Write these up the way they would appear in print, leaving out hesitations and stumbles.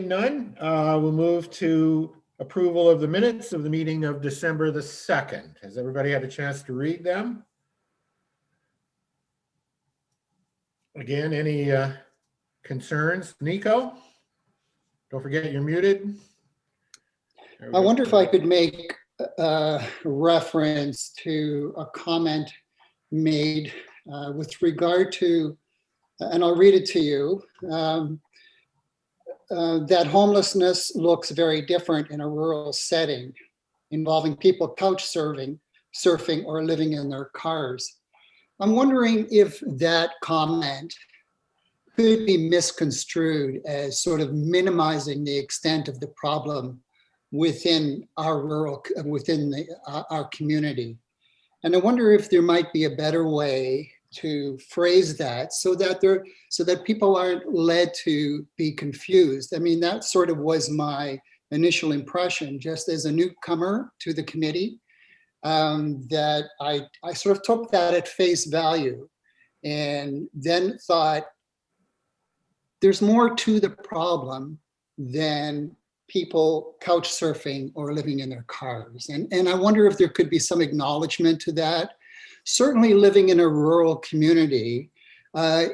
Hearing none, we'll move to approval of the minutes of the meeting of December the 2nd. Has everybody had a chance to read them? Again, any concerns? Nico? Don't forget you're muted. I wonder if I could make reference to a comment made with regard to, and I'll read it to you, that homelessness looks very different in a rural setting involving people couch surfing or living in their cars. I'm wondering if that comment could be misconstrued as sort of minimizing the extent of the problem within our our community. And I wonder if there might be a better way to phrase that so that people aren't led to be confused. I mean, that sort of was my initial impression, just as a newcomer to the committee, that I sort of took that at face value and then thought there's more to the problem than people couch surfing or living in their cars. And I wonder if there could be some acknowledgement to that. Certainly living in a rural community,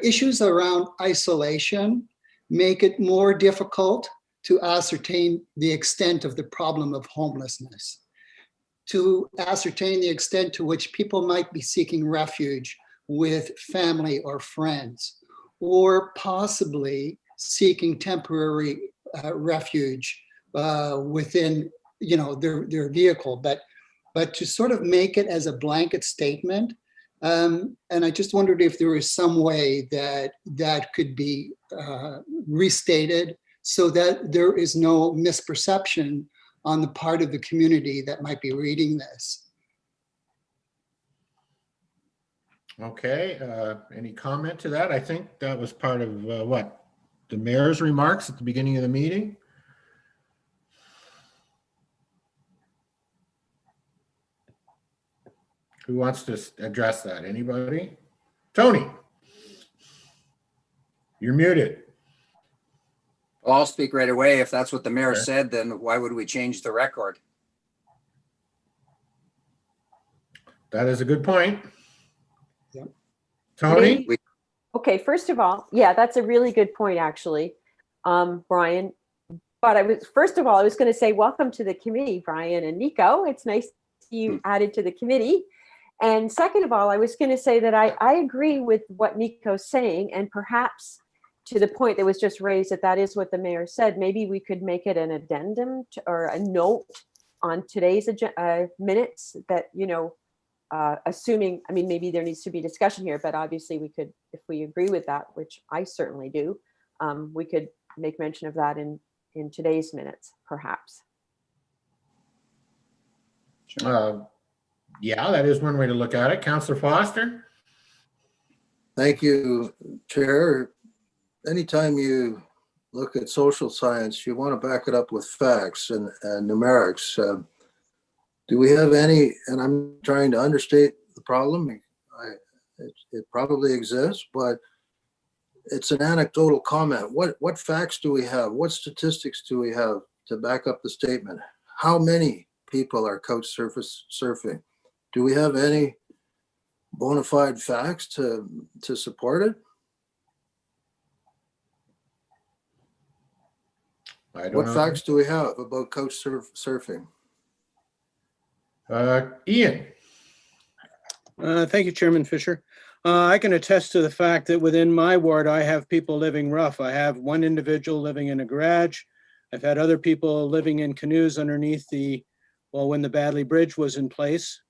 issues around isolation make it more difficult to ascertain the extent of the problem of homelessness, to ascertain the extent to which people might be seeking refuge with family or friends, or possibly seeking temporary refuge within, their vehicle, but to sort of make it as a blanket statement. And I just wondered if there was some way that could be restated so that there is no misperception on the part of the community that might be reading this. Okay, any comment to that? I think that was part of the mayor's remarks at the beginning of the meeting. Who wants to address that? Anybody? Tony, you're muted. Well, I'll speak right away. If that's what the mayor said, then why would we change the record? That is a good point. Yep. Tony? Okay, first of all, yeah, that's a really good point, actually, Brian. But first of all, I was going to say welcome to the committee, Brian and Nico. It's nice to see you added to the committee. And second of all, I was going to say that I agree with what Nico's saying, and perhaps to the point that was just raised that is what the mayor said. Maybe we could make it an addendum or a note on today's minutes that, assuming, I mean, maybe there needs to be discussion here, but obviously we could, if we agree with that, which I certainly do, we could make mention of that in today's minutes, perhaps. Yeah, that is one way to look at it. Councillor Foster? Thank you, Chair. Anytime you look at social science, you want to back it up with facts and numerics. Do we have any, and I'm trying to understate the problem, it probably exists, but it's an anecdotal comment. What facts do we have? What statistics do we have to back up the statement? How many people are couch surfing? Do we have any bona fide facts to support it? What facts do we have about couch surfing? Ian. Thank you, Chairman Fisher. I can attest to the fact that within my ward, I have people living rough. I have one individual living in a garage. I've had other people living in canoes underneath when the Badley Bridge was in place.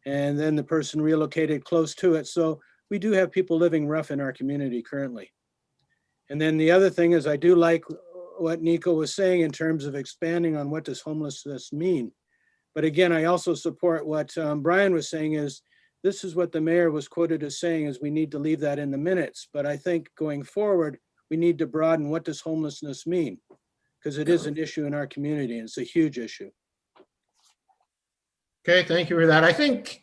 And then the person relocated close to it. So we do have people living rough in our community currently. And then the other thing is I do like what Nico was saying in terms of expanding on what does homelessness mean. But again, I also support what Brian was saying is this is what the mayor was quoted as saying is we need to leave that in the minutes. But I think going forward, we need to broaden what does homelessness mean? Because it is an issue in our community and it's a huge issue. Okay, thank you for that. I think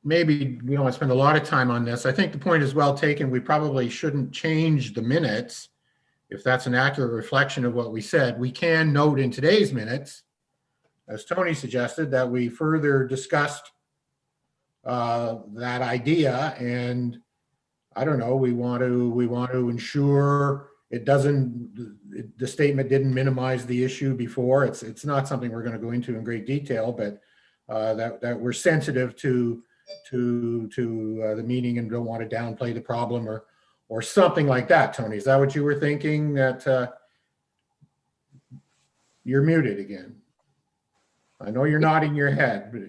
maybe we don't want to spend a lot of time on this. I think the point is well taken. We probably shouldn't change the minutes if that's an accurate reflection of what we said, we can note in today's minutes, as Tony suggested, that we further discussed that idea, and I don't know, we want to ensure it doesn't, the statement didn't minimize the issue before. It's not something we're going to go into in great detail, but that we're sensitive to the meaning and don't want to downplay the problem or something like that. Tony, is that what you were thinking? That you're muted again. I know you're nodding your head, but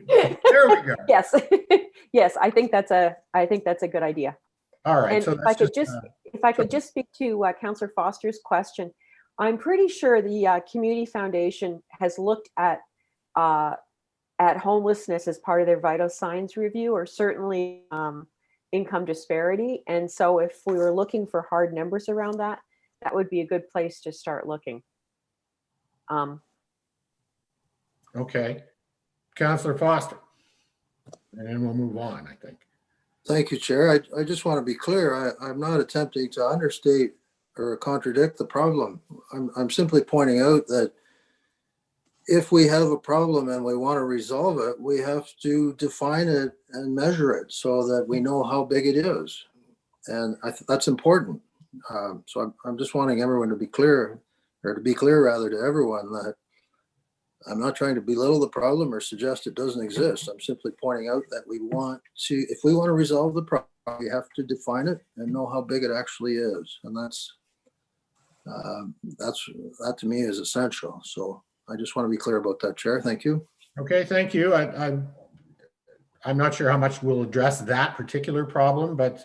there we go. Yes, yes, I think that's a good idea. All right. And So if I that's could if I could just speak to Councillor Foster's question, I'm pretty sure the Community Foundation has looked at homelessness as part of their vital signs review, or certainly income disparity. And so if we were looking for hard numbers around that, that would be a good place to start looking. okay. Councillor Foster, and then we'll move on, I think. Thank you, Chair. I just want to be clear. I'm not attempting to understate or contradict the problem. I'm simply pointing out that if we have a problem and we want to resolve it, we have to define it and measure it so that we know how big it is. And that's important. So I'm just wanting everyone to be clear, or to be clear rather to everyone, that I'm not trying to belittle the problem or suggest it doesn't exist. I'm simply pointing out that if we want to resolve the problem, we have to define it and know how big it actually is. And that to me is essential. So I just want to be clear about that, Chair. Thank you. Okay, thank you. I'm not sure how much we'll address that particular problem, but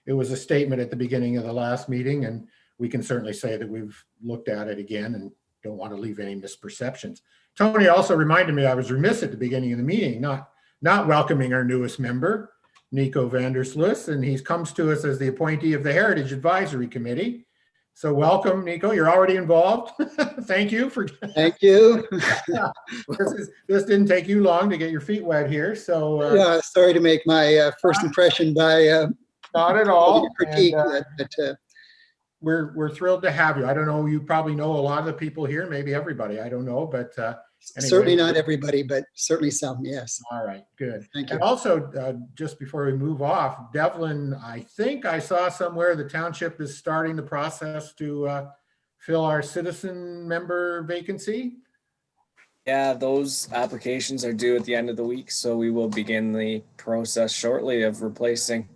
it was a statement at the beginning of the last meeting, and we can certainly say that we've looked at it again and don't want to leave any misperceptions. Tony also reminded me I was remiss at the beginning of the meeting, not welcoming our newest member, Nico van der Sluis, and he comes to us as the appointee of the Heritage Advisory Committee. So welcome, Nico. You're already involved. Thank you for. Thank you. This didn't take you long to get your feet wet here. So Yeah, sorry to make my first impression by not at all. critique, And, but we're thrilled to have you. I don't know, you probably know a lot of the people here, maybe everybody, I don't know, but anyway. certainly not everybody, but certainly some, yes. All right, good. Thank you. And also, just before we move off, Devlin, I think I saw somewhere the township is starting the process to fill our citizen member vacancy. Yeah, those applications are due at the end of the week, so we will begin the process shortly of replacing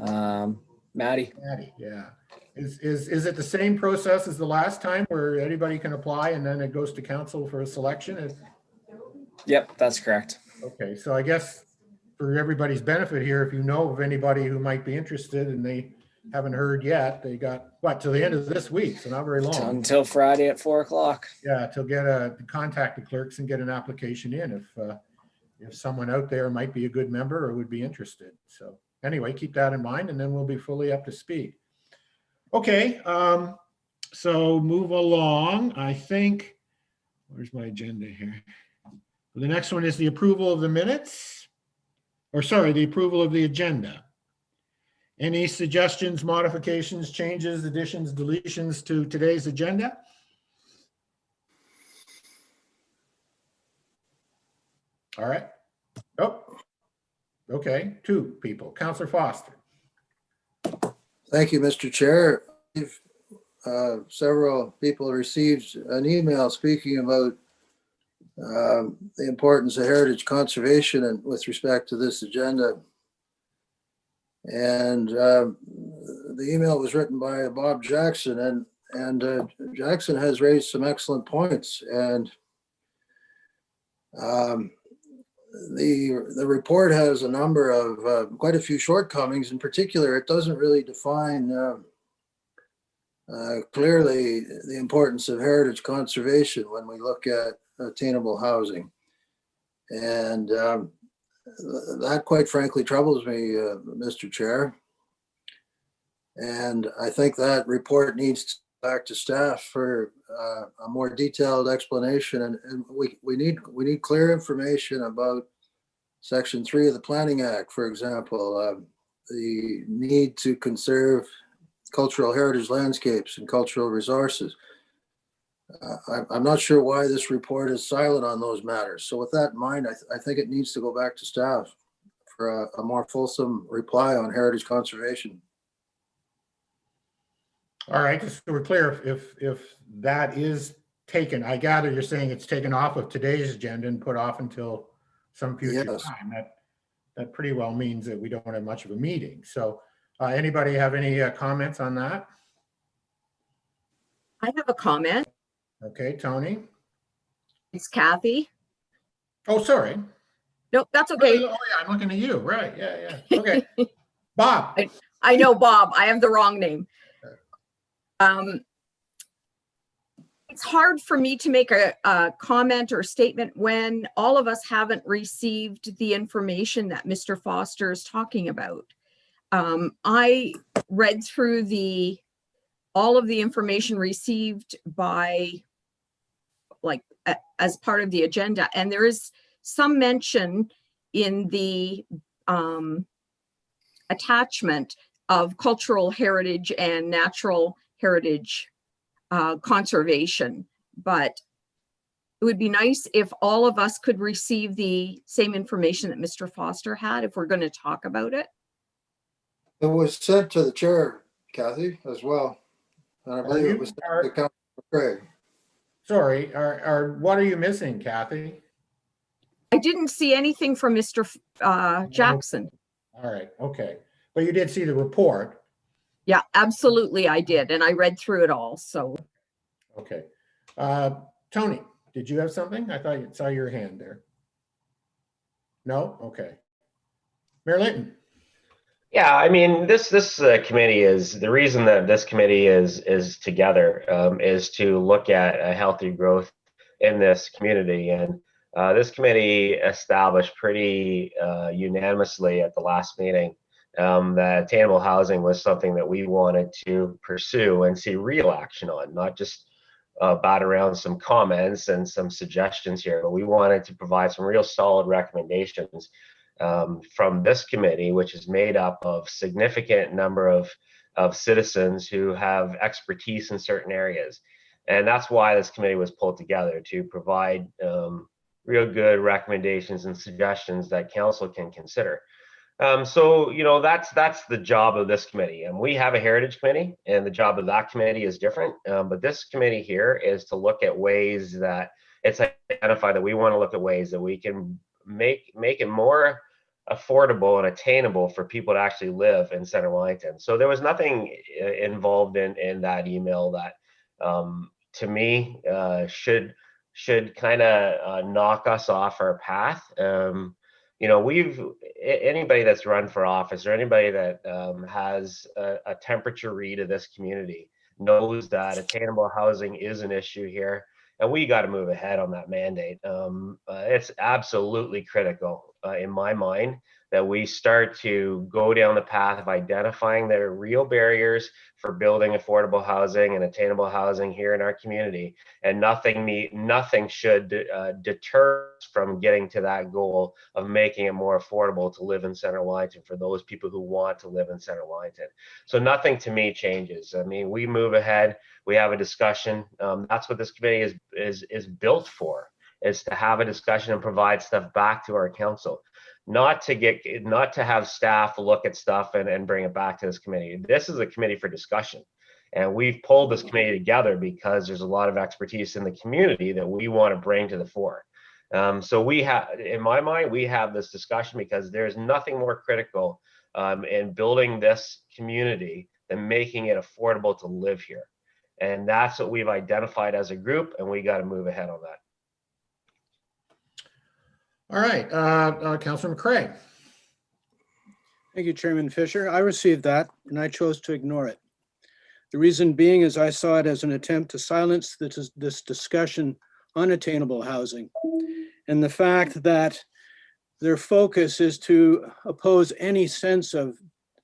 Maddie. Maddie, yeah. Is it the same process as the last time where anybody can apply and then it goes to council for a selection? Yep, that's correct. Okay, so I guess for everybody's benefit here, if you know of anybody who might be interested and they haven't heard yet, they got what, till the end of this week, so not very long. Until Friday at 4 o'clock. Yeah, to contact the clerks and get an application in if someone out there might be a good member or would be interested. So anyway, keep that in mind and then we'll be fully up to speed. Okay, so move along. I think, where's my agenda here? The next one is the approval of the minutes, or sorry, the approval of the agenda. Any suggestions, modifications, changes, additions, deletions to today's agenda? All right. Oh, okay, two people. Councillor Foster. Thank you, Mr. Chair. Several people received an email speaking about the importance of heritage conservation and with respect to this agenda. And the email was written by Bob Jackson, and Jackson has raised some excellent points. And the report has a number of quite a few shortcomings. In particular, it doesn't really define clearly the importance of heritage conservation when we look at attainable housing. And that quite frankly troubles me, Mr. Chair. And I think that report needs to go back to staff for a more detailed explanation. And we need clear information about Section 3 of the Planning Act, for example, the need to conserve cultural heritage landscapes and cultural resources. I'm not sure why this report is silent on those matters. So with that in mind, I think it needs to go back to staff for a more fulsome reply on heritage conservation. All right, just so we're clear, if that is taken, I gather you're saying it's taken off of today's agenda and put off until some future Yes. time. That pretty well means that we don't have much of a meeting. So anybody have any comments on that? I have a comment. Okay, Tony. It's Kathy. Oh, sorry. Nope, that's Oh, okay. yeah, I'm looking at you. Right. Yeah. Okay. Bob. I know, Bob. I have the wrong name. It's hard for me to make a comment or statement when all of us haven't received the information that Mr. Foster is talking about. I read through all of the information received by, like, as part of the agenda, and there is some mention in the attachment of cultural heritage and natural heritage conservation, but it would be nice if all of us could receive the same information that Mr. Foster had if we're going to talk about it. It was sent to the chair, Kathy, as well. And I believe it was sent to Councilor Craig. Sorry, what are you missing, Kathy? I didn't see anything from Mr. Jackson. All right, okay. But you did see the report. Yeah, absolutely I did. And I read through it all, so. Okay. Tony, did you have something? I thought you saw your hand there. No? Okay. Mayor Linton. Yeah, I mean, this committee is the reason that this committee is together is to look at a healthy growth in this community, and this committee established pretty unanimously at the last meeting that attainable housing was something that we wanted to pursue and see real action on, not just bat around some comments and some suggestions here, but we wanted to provide some real solid recommendations from this committee, which is made up of significant number of citizens who have expertise in certain areas. And that's why this committee was pulled together, to provide real good recommendations and suggestions that council can consider. So, you know, that's the job of this committee. And we have a heritage committee, and the job of that committee is different. But this committee here is to look at ways that it's identified that we want to look at ways that we can make it more affordable and attainable for people to actually live in Center Wellington. So there was nothing involved in that email that to me should kind of knock us off our path. You know, anybody that's run for office or anybody that has a temperature read of this community knows that attainable housing is an issue here, and we got to move ahead on that mandate. It's absolutely critical in my mind that we start to go down the path of identifying the real barriers for building affordable housing and attainable housing here in our community, and nothing should deter us from getting to that goal of making it more affordable to live in Center Wellington for those people who want to live in Center Wellington. So nothing to me changes. I mean, we move ahead, we have a discussion. That's what this committee is built for, is to have a discussion and provide stuff back to our council. Not to have staff look at stuff and bring it back to this committee. This is a committee for discussion, and we've pulled this committee together because there's a lot of expertise in the community that we want to bring to the fore. So we have, in my mind, we have this discussion because there's nothing more critical in building this community than making it affordable to live here, and that's what we've identified as a group, and we got to move ahead on that. All right, Councilor McCray. Thank you, Chairman Fisher. I received that and I chose to ignore it. The reason being is I saw it as an attempt to silence this discussion on attainable housing, and the fact that their focus is to oppose any sense of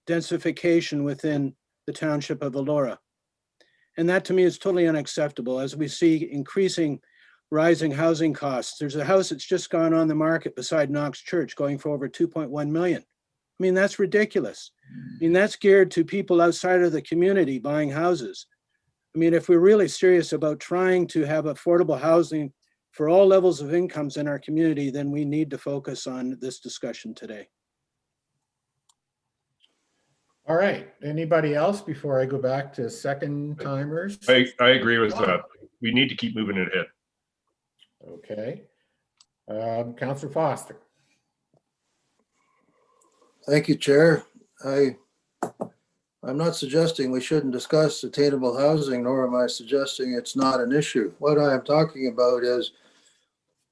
densification within the township of Elora. And that to me is totally unacceptable as we see rising housing costs. There's a house that's just gone on the market beside Knox Church going for over 2.1 million. I mean, that's ridiculous. I mean, that's geared to people outside of the community buying houses. I mean, if we're really serious about trying to have affordable housing for all levels of incomes in our community, then we need to focus on this discussion today. All right, anybody else before I go back to second timers? I agree with that. We need to keep moving it ahead. Okay. Councillor Foster. Thank you, Chair. I'm not suggesting we shouldn't discuss attainable housing, nor am I suggesting it's not an issue. What I am talking about is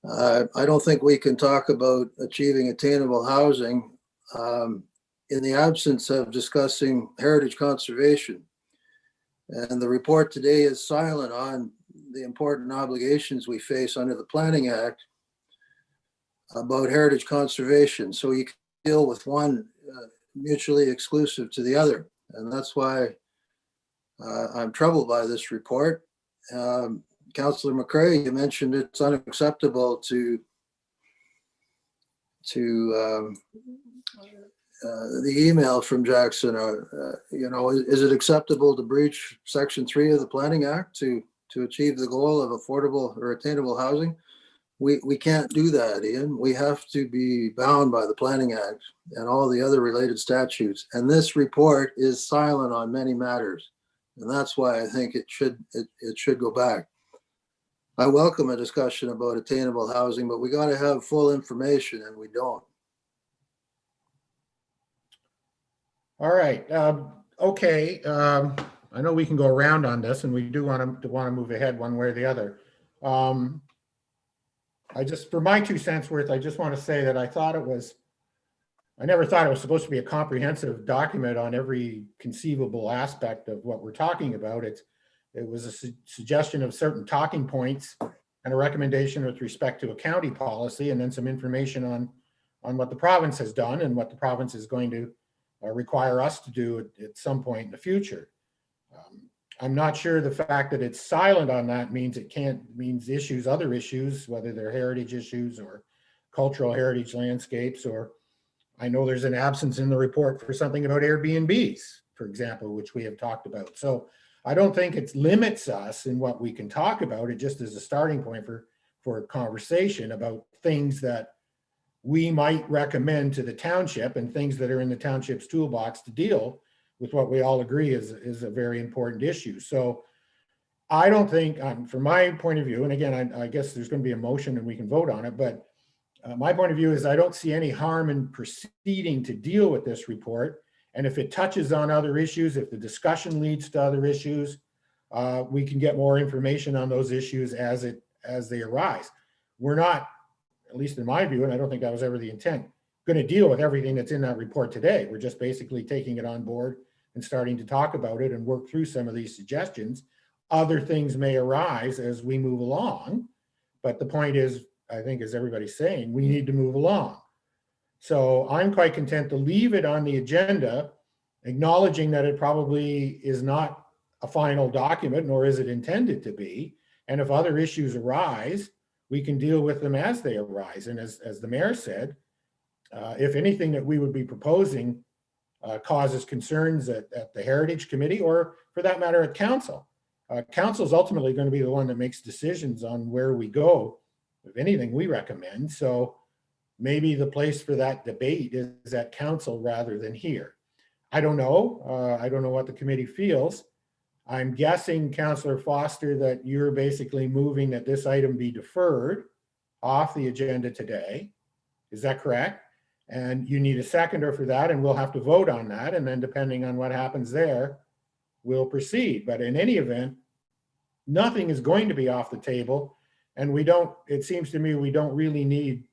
I don't think we can talk about achieving attainable housing in the absence of discussing heritage conservation. And the report today is silent on the important obligations we face under the Planning Act about heritage conservation. So you can deal with one mutually exclusive to the other. And that's why I'm troubled by this report. Councillor McCrae, you mentioned it's unacceptable to the email from Jackson. Is it acceptable to breach Section 3 of the Planning Act to achieve the goal of affordable or attainable housing? We can't do that, Ian. We have to be bound by the Planning Act and all the other related statutes. And this report is silent on many matters. And that's why I think it should go back. I welcome a discussion about attainable housing, but we got to have full information, and we don't. All right. Okay. I know we can go around on this, and we do want to move ahead one way or the other. For my 2 cents worth, I just want to say that I never thought it was supposed to be a comprehensive document on every conceivable aspect of what we're talking about. It was a suggestion of certain talking points and a recommendation with respect to a county policy, and then some information on what the province has done and what the province is going to require us to do at some point in the future. I'm not sure the fact that it's silent on that means other issues, whether they're heritage issues or cultural heritage landscapes, or I know there's an absence in the report for something about Airbnbs, for example, which we have talked about. So I don't think it limits us in what we can talk about. It just is a starting point for a conversation about things that we might recommend to the township and things that are in the township's toolbox to deal with what we all agree is a very important issue. So I don't think, from my point of view, and again, I guess there's going to be a motion and we can vote on it, but my point of view is I don't see any harm in proceeding to deal with this report. And if it touches on other issues, if the discussion leads to other issues, we can get more information on those issues as they arise. We're not, at least in my view, and I don't think that was ever the intent, going to deal with everything that's in that report today. We're just basically taking it on board and starting to talk about it and work through some of these suggestions. Other things may arise as we move along, but the point is, I think, as everybody's saying, we need to move along. So I'm quite content to leave it on the agenda, acknowledging that it probably is not a final document, nor is it intended to be. And if other issues arise, we can deal with them as they arise. And as the mayor said, if anything that we would be proposing causes concerns at the Heritage Committee, or for that matter at Council, Council is ultimately going to be the one that makes decisions on where we go. If anything, we recommend. So maybe the place for that debate is at Council rather than here. I don't know. I don't know what the committee feels. I'm guessing, Councillor Foster, that you're basically moving that this item be deferred off the agenda today. Is that correct? And you need a seconder for that, and we'll have to vote on that. And then depending on what happens there, we'll proceed. But in any event, nothing is going to be off the table. And it seems to me we don't really need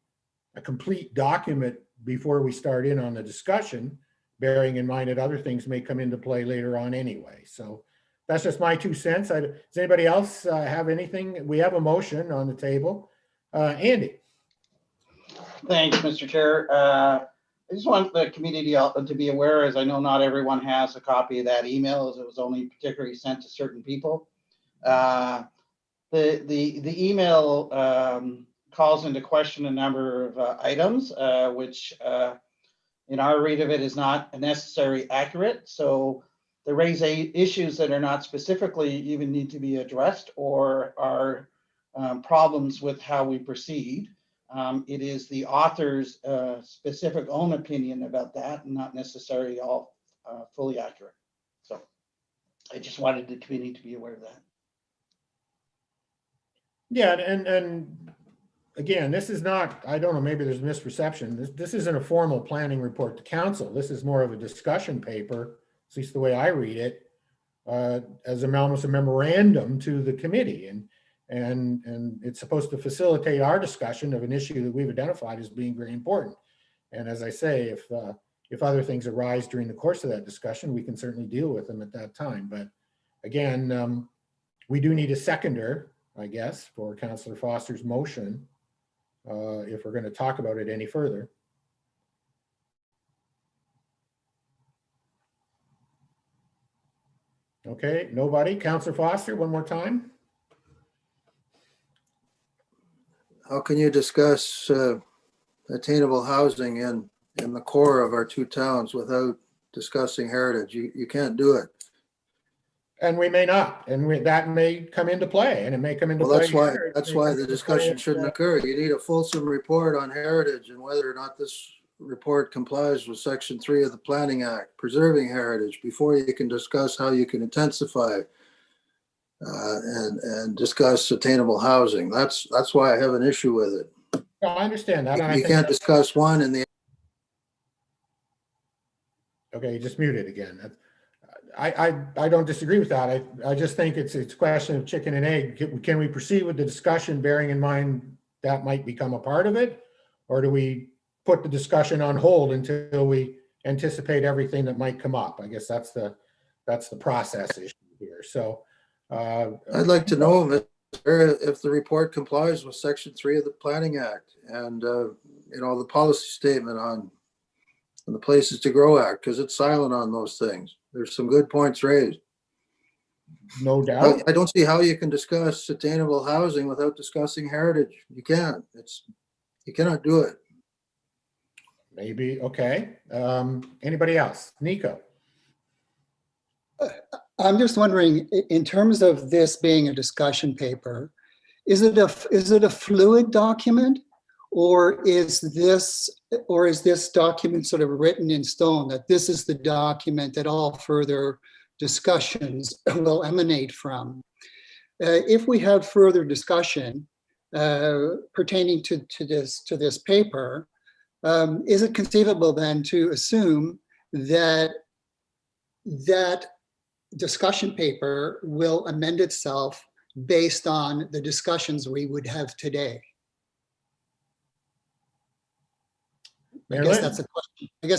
a complete document before we start in on the discussion, bearing in mind that other things may come into play later on anyway. So that's just my 2 cents. Does anybody else have anything? We have a motion on the table. Andy. Thanks, Mr. Chair. I just want the community to be aware, as I know not everyone has a copy of that email, as it was only particularly sent to certain people. The email calls into question a number of items, which in our read of it, is not necessarily accurate. So they raise issues that are not specifically even need to be addressed or are problems with how we proceed. It is the author's specific own opinion about that, and not necessarily all fully accurate. So I just wanted the committee to be aware of that. Yeah, and again, this is not, I don't know, maybe there's misperception. This isn't a formal planning report to council. This is more of a discussion paper, at least the way I read it, as almost a memorandum to the committee. And it's supposed to facilitate our discussion of an issue that we've identified as being very important. And as I say, if other things arise during the course of that discussion, we can certainly deal with them at that time. But again, we do need a seconder, I guess, for Councillor Foster's motion, if we're going to talk about it any further. Okay, nobody. Councillor Foster, one more time. How can you discuss attainable housing in the core of our two towns without discussing heritage? You can't do it. And we may not, and that may come into play, and it may come into Well, play. that's why the discussion shouldn't occur. You need a fulsome report on heritage and whether or not this report complies with Section 3 of the Planning Act, preserving heritage, before you can discuss how you can intensify and discuss attainable housing. That's why I have an issue with it. No, I understand that. You can't discuss one in the. Okay, you just muted again. I don't disagree with that. I just think it's a question of chicken and egg. Can we proceed with the discussion bearing in mind that might become a part of it? Or do we put the discussion on hold until we anticipate everything that might come up? I guess that's the process issue here. So I'd like to know if the report complies with Section 3 of the Planning Act and the policy statement on the Places to Grow Act, because it's silent on those things. There's some good points raised. No doubt. I don't see how you can discuss attainable housing without discussing heritage. You can't. You cannot do it. Maybe. Okay. Anybody else? Nico. I'm just wondering, in terms of this being a discussion paper, is it a fluid document, or is this document sort of written in stone that this is the document that all further discussions will emanate from? If we have further discussion pertaining to this paper, is it conceivable then to assume that discussion paper will amend itself based on the discussions we would have today? I guess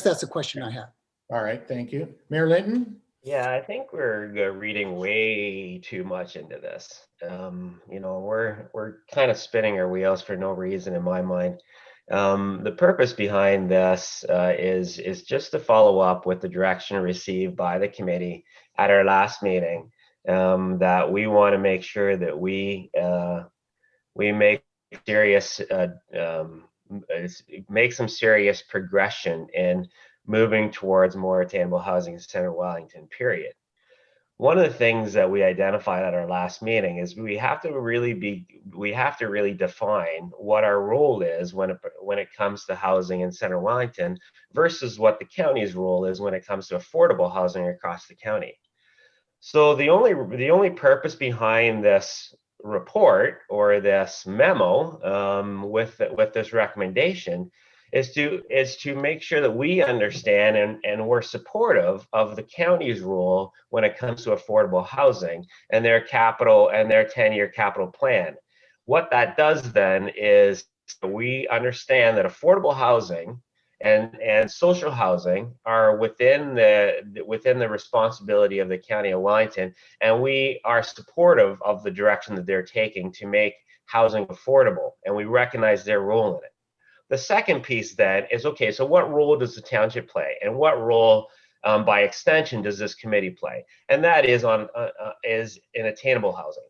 that's a question I have. All right, thank you. Mayor Linton? Yeah, I think we're reading way too much into this. We're kind of spinning our wheels for no reason in my mind. The purpose behind this is just to follow up with the direction received by the committee at our last meeting, that we want to make sure that we make some serious progression in moving towards more attainable housing in Central Wellington, period. One of the things that we identified at our last meeting is we have to really define what our role is when it comes to housing in Central Wellington versus what the county's role is when it comes to affordable housing across the county. So the only purpose behind this report or this memo with this recommendation is to make sure that we understand and we're supportive of the county's role when it comes to affordable housing and their capital and their 10-year capital plan. What that does then is we understand that affordable housing and social housing are within the responsibility of the County of Wellington, and we are supportive of the direction that they're taking to make housing affordable, and we recognize their role in it. The second piece then is, okay, so what role does the township play, and what role by extension does this committee play? And that is in attainable housing.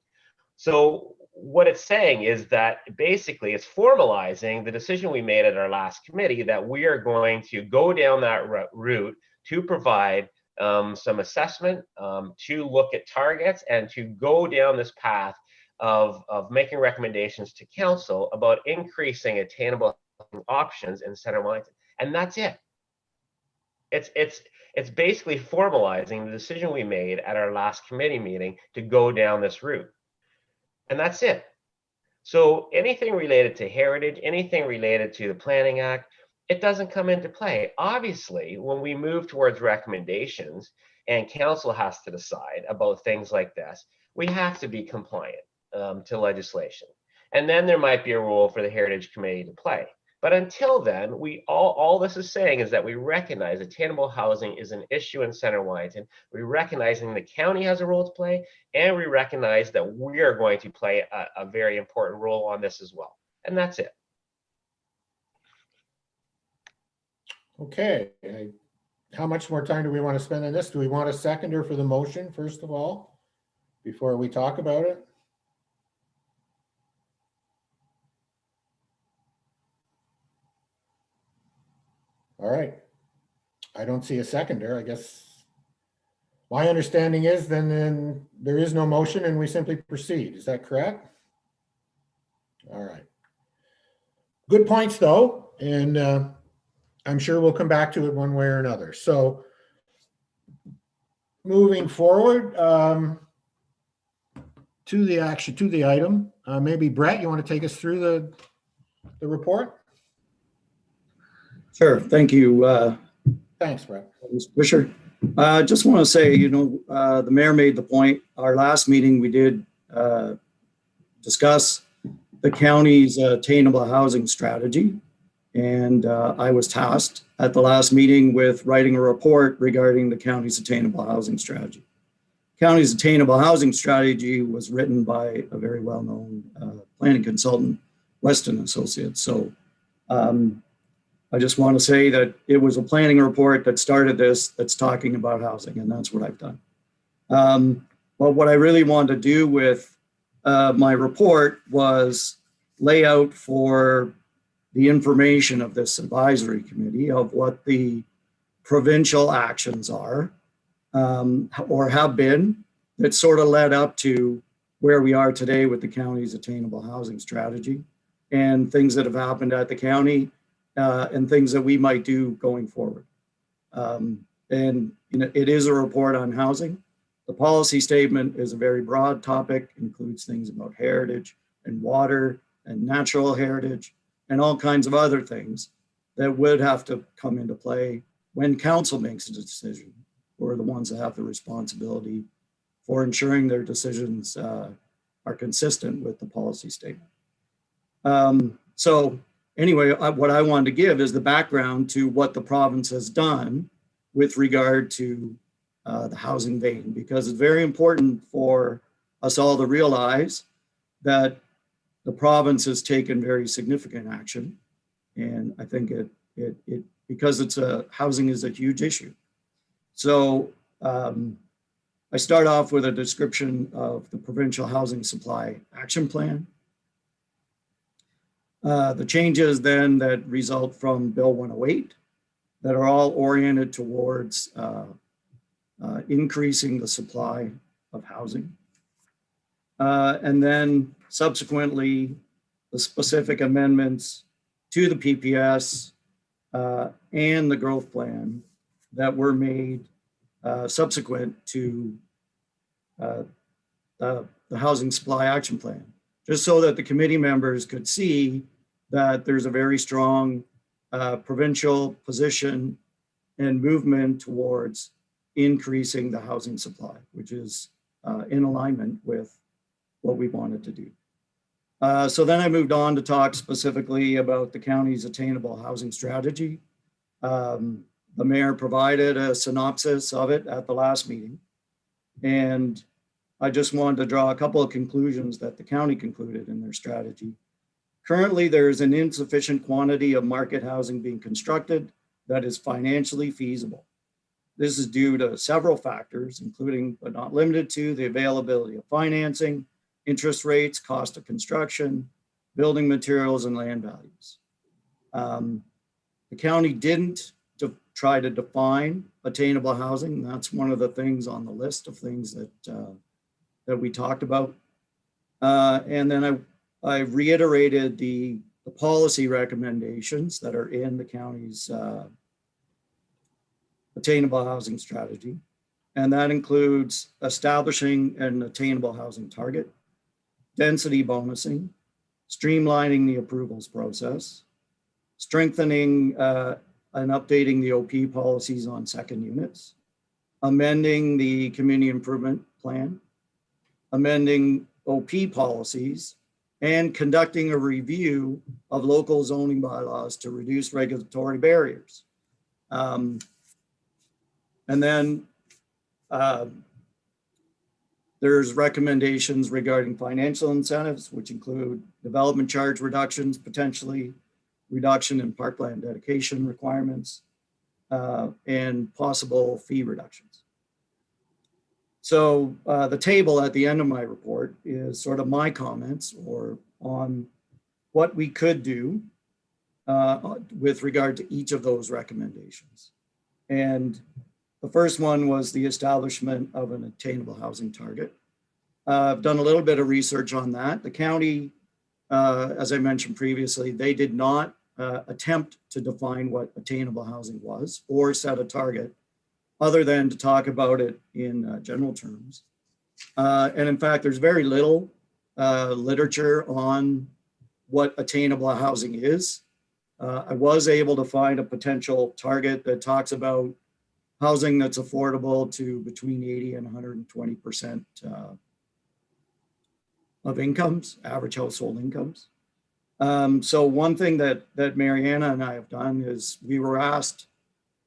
So what it's saying is that basically it's formalizing the decision we made at our last committee that we are going to go down that route to provide some assessment, to look at targets, and to go down this path of making recommendations to council about increasing attainable options in Center Wellington. And that's it. It's basically formalizing the decision we made at our last committee meeting to go down this route. And that's it. So anything related to heritage, anything related to the Planning Act, it doesn't come into play. Obviously, when we move towards recommendations and council has to decide about things like this, we have to be compliant to legislation. And then there might be a role for the Heritage Committee to play. But until then, all this is saying is that we recognize attainable housing is an issue in Center Wellington. We recognizing the county has a role to play, and we recognize that we are going to play a very important role on this as well. And that's it. Okay. How much more time do we want to spend on this? Do we want a seconder for the motion, first of all, before we talk about it? All right. I don't see a seconder. I guess my understanding is then there is no motion and we simply proceed. Is that correct? All right. Good points though. And I'm sure we'll come back to it one way or another. So moving forward to the item, maybe Brett, you want to take us through the report? Sure. Thank you. Thanks, Brett. Mr. Fisher. I just want to say, the mayor made the point. Our last meeting, we did discuss the county's attainable housing strategy. And I was tasked at the last meeting with writing a report regarding the county's attainable housing strategy. County's attainable housing strategy was written by a very well-known planning consultant, Weston Associates. So I just want to say that it was a planning report that started this, that's talking about housing, and that's what I've done. But what I really wanted to do with my report was lay out for the information of this advisory committee of what the provincial actions are or have been that sort of led up to where we are today with the county's attainable housing strategy and things that have happened at the county and things that we might do going forward. And it is a report on housing. The policy statement is a very broad topic, includes things about heritage and water and natural heritage and all kinds of other things that would have to come into play when council makes a decision, or the ones that have the responsibility for ensuring their decisions are consistent with the policy statement. So anyway, what I wanted to give is the background to what the province has done with regard to the housing vein, because it's very important for us all to realize that the province has taken very significant action. And I think because housing is a huge issue. So I start off with a description of the Provincial Housing Supply Action Plan. The changes then that result from Bill 108 that are all oriented towards increasing the supply of housing. And then subsequently, the specific amendments to the PPS and the growth plan that were made subsequent to the Housing Supply Action Plan, just so that the committee members could see that there's a very strong provincial position and movement towards increasing the housing supply, which is in alignment with what we wanted to do. So then I moved on to talk specifically about the county's attainable housing strategy. The mayor provided a synopsis of it at the last meeting. And I just wanted to draw a couple of conclusions that the county concluded in their strategy. Currently, there is an insufficient quantity of market housing being constructed that is financially feasible. This is due to several factors, including but not limited to the availability of financing, interest rates, cost of construction, building materials, and land values. The county didn't try to define attainable housing. That's one of the things on the list of things that we talked about. And then I reiterated the policy recommendations that are in the county's attainable housing strategy. And that includes establishing an attainable housing target, density bonusing, streamlining the approvals process, strengthening and updating the OP policies on second units, amending the community improvement plan, amending OP policies, and conducting a review of local zoning bylaws to reduce regulatory barriers. And then there's recommendations regarding financial incentives, which include development charge reductions, potentially reduction in parkland dedication requirements, and possible fee reductions. So the table at the end of my report is sort of my comments on what we could do with regard to each of those recommendations. And the first one was the establishment of an attainable housing target. I've done a little bit of research on that. The county, as I mentioned previously, they did not attempt to define what attainable housing was or set a target, other than to talk about it in general terms. And in fact, there's very little literature on what attainable housing is. I was able to find a potential target that talks about housing that's affordable to between 80 and 120% of incomes, average household incomes. So one thing that Mariana and I have done is we were asked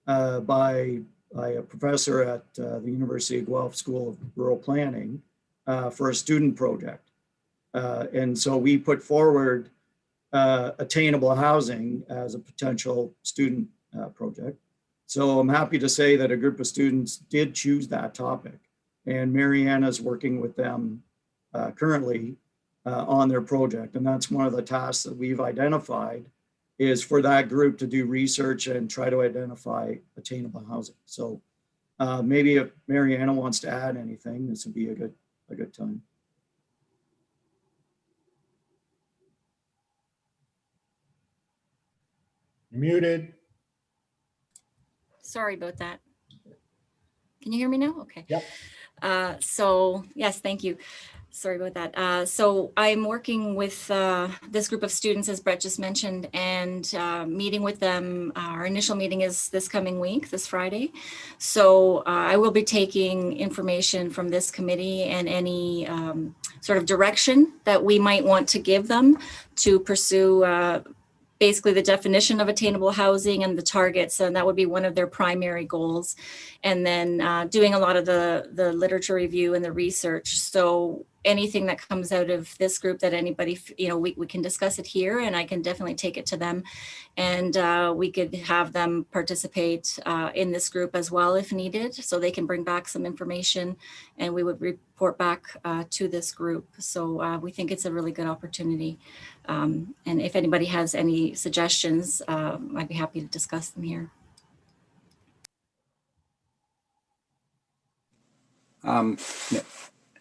by a professor at the University of Guelph School of Rural Planning for a student project. And so we put forward attainable housing as a potential student project. So I'm happy to say that a group of students did choose that topic, and Mariana's working with them currently on their project. And that's one of the tasks that we've identified, is for that group to do research and try to identify attainable housing. So maybe if Mariana wants to add anything, this would be a good time. Muted. Sorry about that. Can you hear me now? Okay. Yep. So yes, thank you. Sorry about that. So I'm working with this group of students, as Brett just mentioned, and meeting with them. Our initial meeting is this coming week, this Friday. So I will be taking information from this committee and any sort of direction that we might want to give them to pursue basically the definition of attainable housing and the targets, and that would be one of their primary goals. And then doing a lot of the literature review and the research. So anything that comes out of this group that anybody, we can discuss it here, and I can definitely take it to them. And we could have them participate in this group as well if needed, so they can bring back some information and we would report back to this group. So we think it's a really good opportunity. And if anybody has any suggestions, I'd be happy to discuss them here.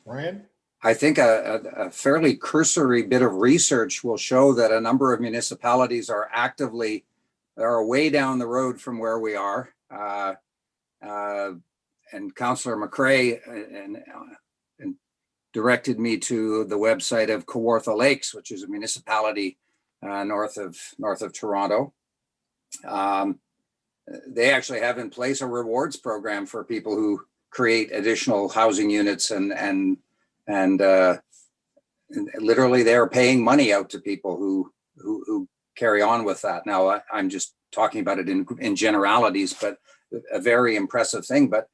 Ryan? I think a fairly cursory bit of research will show that a number of municipalities are way down the road from where we are. And Councillor McCrae and directed me to the website of Kawartha Lakes, which is a municipality north of Toronto. They actually have in place a rewards program for people who create additional housing units, and literally they're paying money out to people who carry on with that. Now I'm just talking about it in generalities, but a very impressive thing. But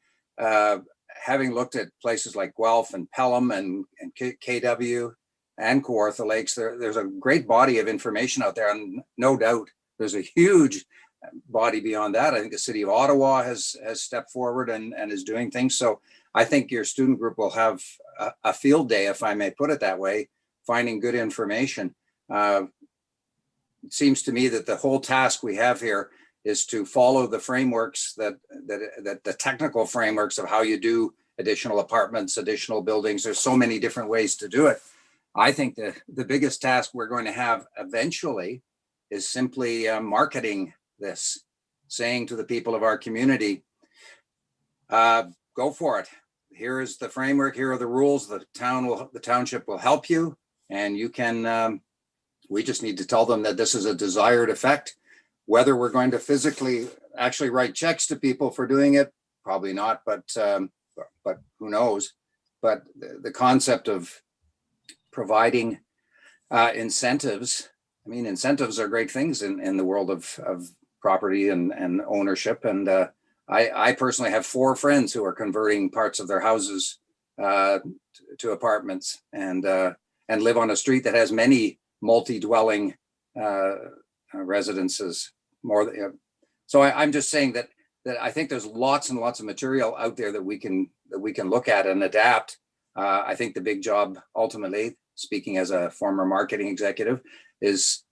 having looked at places like Guelph and Pelham and KW and Kawartha Lakes, there's a great body of information out there, and no doubt there's a huge body beyond that. I think the city of Ottawa has stepped forward and is doing things. So I think your student group will have a field day, if I may put it that way, finding good information. It seems to me that the whole task we have here is to follow the frameworks that the technical frameworks of how you do additional apartments, additional buildings. There's so many different ways to do it. I think the biggest task we're going to have eventually is simply marketing this, saying to the people of our community, go for it. Here is the framework. Here are the rules. The township will help you, and you can. We just need to tell them that this is a desired effect. Whether we're going to physically actually write checks to people for doing it, probably not. But who knows? But the concept of providing incentives. I mean, incentives are great things in the world of property and ownership. And I personally have 4 friends who are converting parts of their houses to apartments and live on a street that has many multi-dwelling residences. So I'm just saying that I think there's lots and lots of material out there that we can look at and adapt. I think the big job, ultimately, speaking as a former marketing executive, is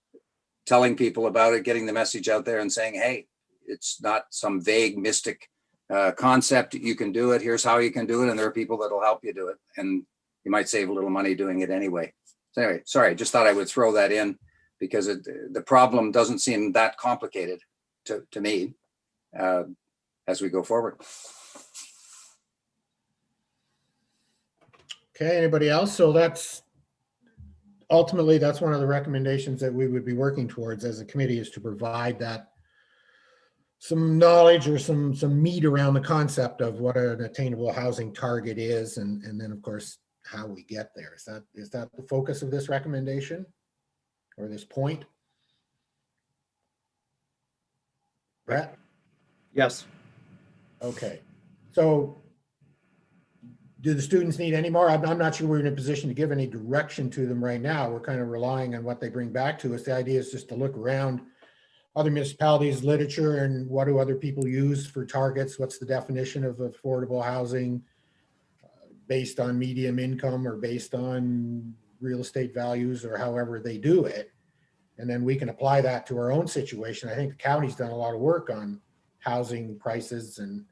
telling people about it, getting the message out there and saying, hey, it's not some vague mystic concept. You can do it. Here's how you can do it. And there are people that will help you do it. And you might save a little money doing it anyway. So anyway, sorry, just thought I would throw that in because the problem doesn't seem that complicated to me as we go forward. Okay, anybody else? So ultimately, that's one of the recommendations that we would be working towards as a committee, is to provide that some knowledge or some meat around the concept of what an attainable housing target is, and then of course how we get there. Is that the focus of this recommendation or this point? Brett? Yes. Okay, so do the students need any more? I'm not sure we're in a position to give any direction to them right now. We're kind of relying on what they bring back to us. The idea is just to look around other municipalities' literature and what do other people use for targets? What's the definition of affordable housing based on medium income or based on real estate values or however they do it? And then we can apply that to our own situation. I think the county's done a lot of work on housing prices and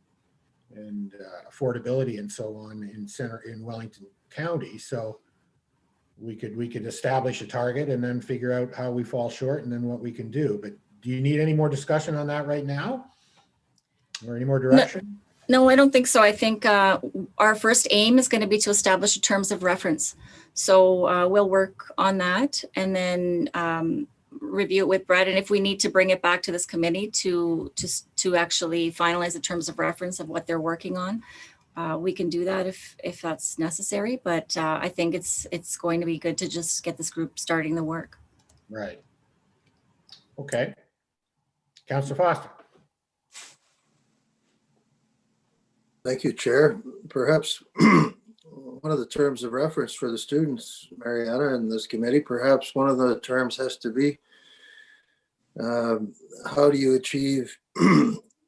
affordability and so on in Wellington County. So we could establish a target and then figure out how we fall short and then what we can do. But do you need any more discussion on that right now? Or any more direction? No, I don't think so. I think our first aim is going to be to establish terms of reference. So we'll work on that and then review it with Brett. And if we need to bring it back to this committee to actually finalize the terms of reference of what they're working on, we can do that if that's necessary. But I think it's going to be good to just get this group starting the work. Right. Okay. Councillor Foster. Thank you, Chair. Perhaps one of the terms of reference for the students, Mariana, and this committee, perhaps one of the terms has to be how do you achieve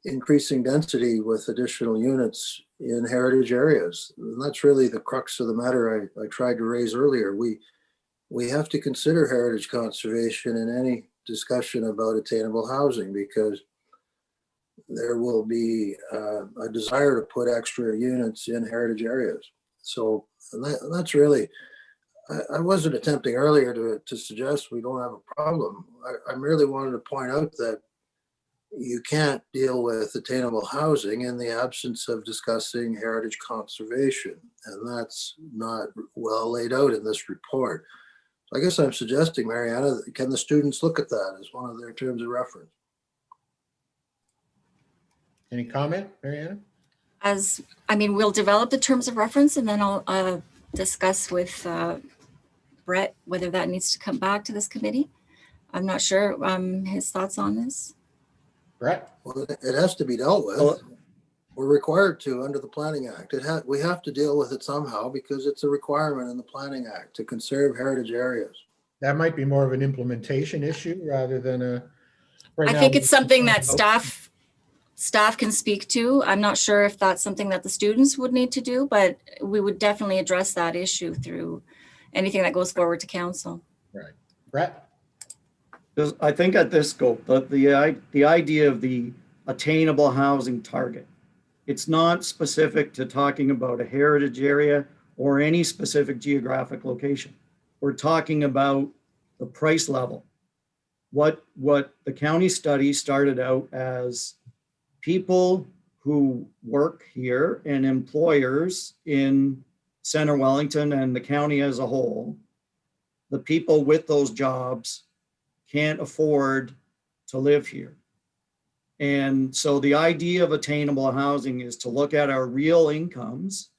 increasing density with additional units in heritage areas? And that's really the crux of the matter I tried to raise earlier. We have to consider heritage conservation in any discussion about attainable housing, because there will be a desire to put extra units in heritage areas. So that's really, I wasn't attempting earlier to suggest we don't have a problem. I merely wanted to point out that you can't deal with attainable housing in the absence of discussing heritage conservation. And that's not well laid out in this report. So I guess I'm suggesting, Mariana, can the students look at that as one of their terms of reference? Any comment, Mariana? We'll develop the terms of reference and then I'll discuss with Brett whether that needs to come back to this committee. I'm not sure his thoughts on this. Brett? Well, it has to be dealt with. We're required to under the Planning Act. We have to deal with it somehow because it's a requirement in the Planning Act to conserve heritage areas. That might be more of an implementation issue rather than a. I think it's something that staff staff can speak to. I'm not sure if that's something that the students would need to do, but we would definitely address that issue through anything that goes forward to council. Right. Brett? Because I think at this scope, the idea of the attainable housing target, it's not specific to talking about a heritage area or any specific geographic location. We're talking about the price level. What the county study started out as people who work here and employers in Center Wellington and the county as a whole, the people with those jobs can't afford to live here. And so the idea of attainable housing is to look at our real incomes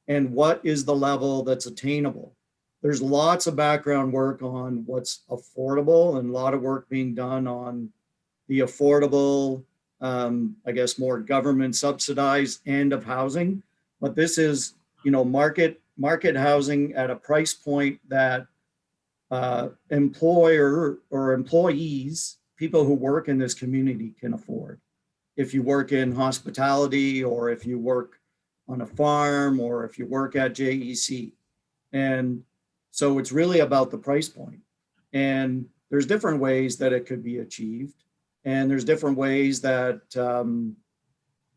and what is the level that's attainable. There's lots of background work on what's affordable and a lot of work being done on the affordable, I guess, more government subsidized end of housing. But this is, market housing at a price point that employer or employees, people who work in this community can afford. If you work in hospitality, or if you work on a farm, or if you work at JEC. And so it's really about the price point. And there's different ways that it could be achieved. And there's different ways that,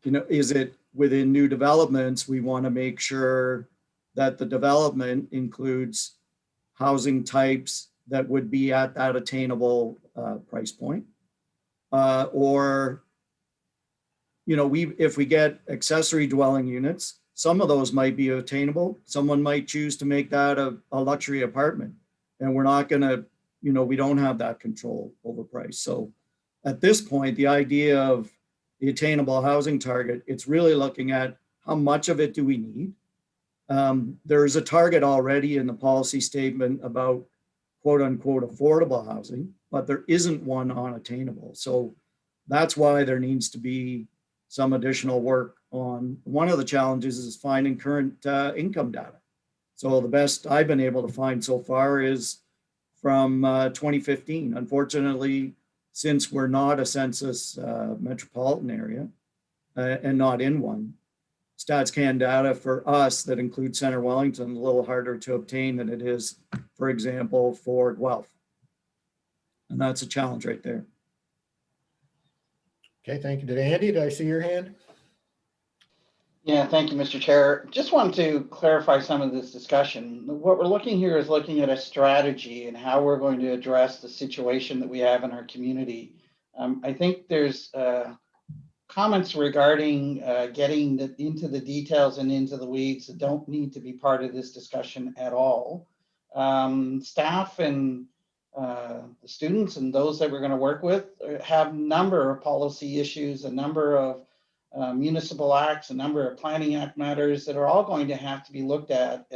is it within new developments, we want to make sure that the development includes housing types that would be at that attainable price point. If we get accessory dwelling units, some of those might be attainable. Someone might choose to make that a luxury apartment, and we're not going to, we don't have that control over price. So at this point, the idea of the attainable housing target, it's really looking at how much of it do we need. There's a target already in the policy statement about quote unquote affordable housing, but there isn't one on attainable. So that's why there needs to be some additional work on. One of the challenges is finding current income data. So the best I've been able to find so far is from 2015. Unfortunately, since we're not a census metropolitan area and not in one, StatsCan data for us that includes Center Wellington, a little harder to obtain than it is, for example, for Guelph. And that's a challenge right there. Okay, thank you. Andy, did I see your hand? Yeah, thank you, Mr. Chair. Just want to clarify some of this discussion. What we're looking here is looking at a strategy and how we're going to address the situation that we have in our community. I think there's comments regarding getting into the details and into the weeds that don't need to be part of this discussion at all. Staff and the students and those that we're going to work with have a number of policy issues, a number of municipal acts, a number of planning act matters that are all going to have to be looked at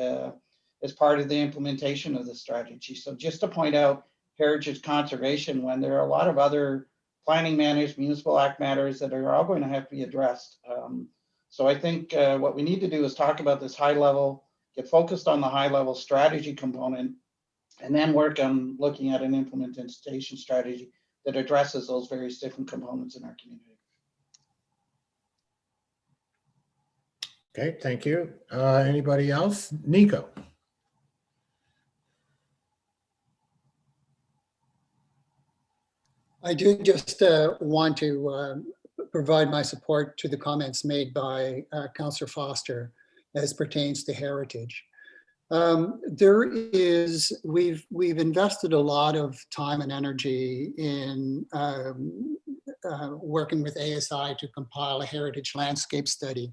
as part of the implementation of the strategy. So just to point out heritage conservation, when there are a lot of other planning matters, municipal act matters that are all going to have to be addressed. So I think what we need to do is talk about this high level, get focused on the high level strategy component, and then work on looking at an implementation strategy that addresses those various different components in our community. Okay, thank you. Anybody else? Nico. I do just want to provide my support to the comments made by Councillor Foster as pertains to heritage. We've invested a lot of time and energy in working with ASI to compile a heritage landscape study.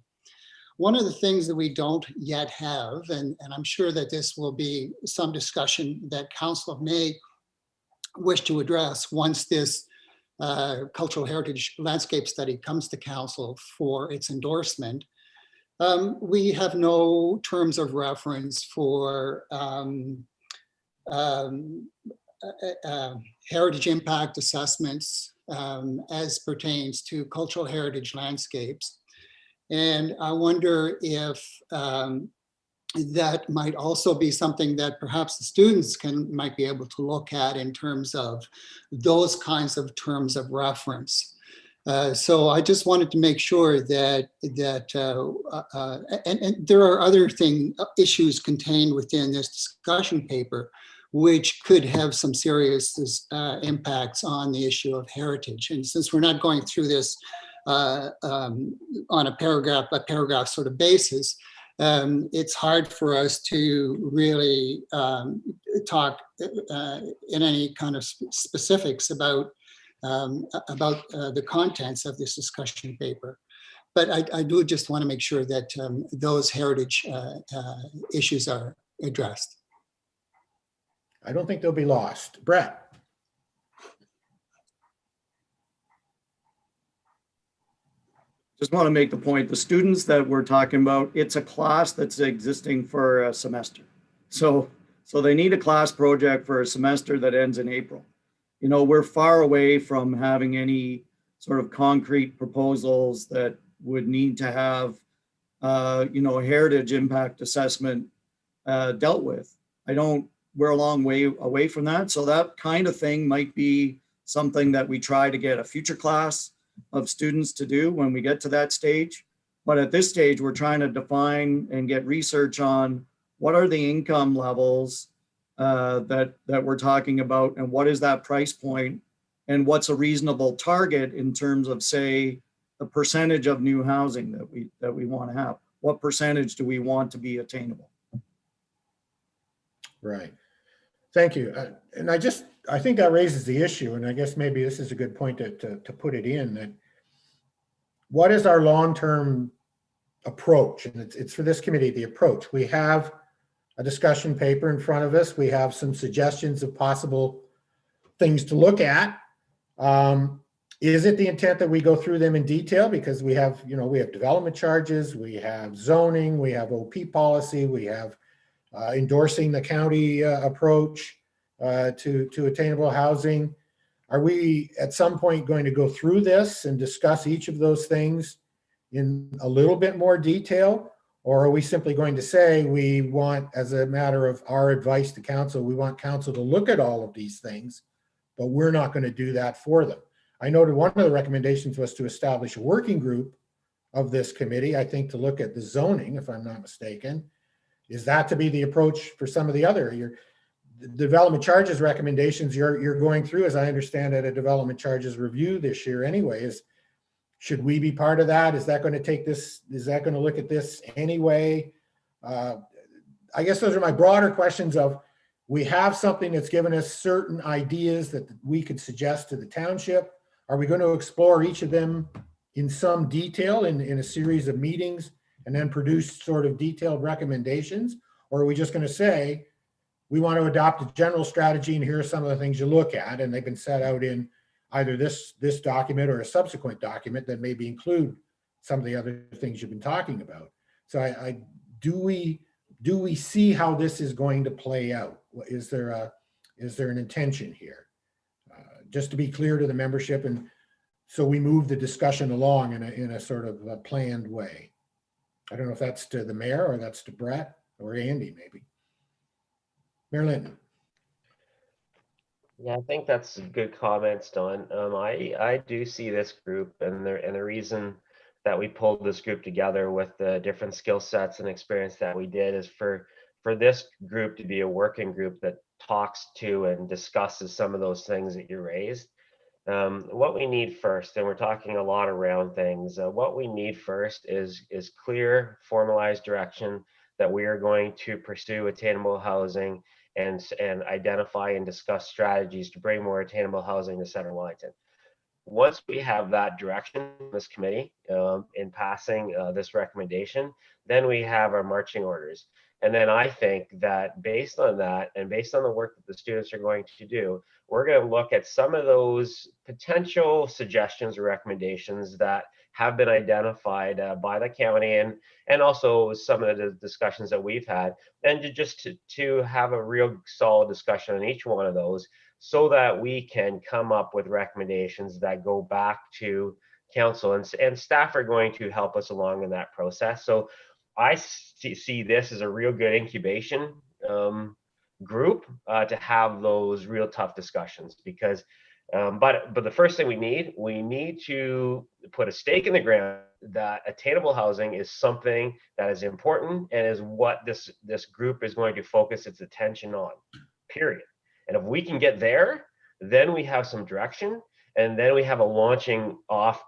One of the things that we don't yet have, and I'm sure that this will be some discussion that Council may wish to address once this cultural heritage landscape study comes to Council for its endorsement, we have no terms of reference for heritage impact assessments as pertains to cultural heritage landscapes. And I wonder if that might also be something that perhaps the students might be able to look at in terms of those kinds of terms of reference. So I just wanted to make sure that and there are other issues contained within this discussion paper, which could have some serious impacts on the issue of heritage. And since we're not going through this on a paragraph by paragraph sort of basis, it's hard for us to really talk in any kind of specifics about the contents of this discussion paper. But I do just want to make sure that those heritage issues are addressed. I don't think they'll be lost. Brett? Just want to make the point, the students that we're talking about, it's a class that's existing for a semester. So they need a class project for a semester that ends in April. You know, we're far away from having any sort of concrete proposals that would need to have, you know, a heritage impact assessment dealt with. We're a long way away from that. So that kind of thing might be something that we try to get a future class of students to do when we get to that stage. But at this stage, we're trying to define and get research on what are the income levels that we're talking about, and what is that price point, and what's a reasonable target in terms of, say, the percentage of new housing that we want to have. What percentage do we want to be attainable? Right. Thank you. And I think that raises the issue, and I guess maybe this is a good point to put it in, that what is our long-term approach? And it's for this committee, the approach. We have a discussion paper in front of us. We have some suggestions of possible things to look at. Is it the intent that we go through them in detail? Because we have development charges, we have zoning, we have OP policy, we have endorsing the county approach to attainable housing. Are we at some point going to go through this and discuss each of those things in a little bit more detail? Or are we simply going to say we want, as a matter of our advice to council, we want council to look at all of these things, but we're not going to do that for them? I noted one of the recommendations was to establish a working group of this committee, I think, to look at the zoning, if I'm not mistaken. Is that to be the approach for some of the other? The development charges recommendations you're going through, as I understand it, a development charges review this year anyways. Should we be part of that? Is that going to take this? Is that going to look at this anyway? I guess those are my broader questions of, we have something that's given us certain ideas that we could suggest to the township. Are we going to explore each of them in some detail in a series of meetings and then produce sort of detailed recommendations? Or are we just going to say, we want to adopt a general strategy and here are some of the things you look at, and they've been set out in either this document or a subsequent document that maybe include some of the other things you've been talking about. So do we see how this is going to play out? Is there an intention here? Just to be clear to the membership, and so we move the discussion along in a sort of a planned way. I don't know if that's to the mayor or that's to Brett or Andy, maybe. Mayor Linton. Yeah, I think that's good comments, Don. I do see this group, and the reason that we pulled this group together with the different skill sets and experience that we did is for this group to be a working group that talks to and discusses some of those things that you raised. What we need first, and we're talking a lot around things, what we need first is clear, formalized direction that we are going to pursue attainable housing and identify and discuss strategies to bring more attainable housing to Center Wellington. Once we have that direction, this committee, in passing this recommendation, then we have our marching orders. And then I think that based on that, and based on the work that the students are going to do, we're going to look at some of those potential suggestions or recommendations that have been identified by the county, and also some of the discussions that we've had, and to have a real solid discussion on each one of those, so that we can come up with recommendations that go back to council, and staff are going to help us along in that process. So I see this as a real good incubation group to have those real tough discussions, because But the first thing we need to put a stake in the ground that attainable housing is something that is important and is what this group is going to focus its attention on, period. And if we can get there, then we have some direction, and then we have a launching off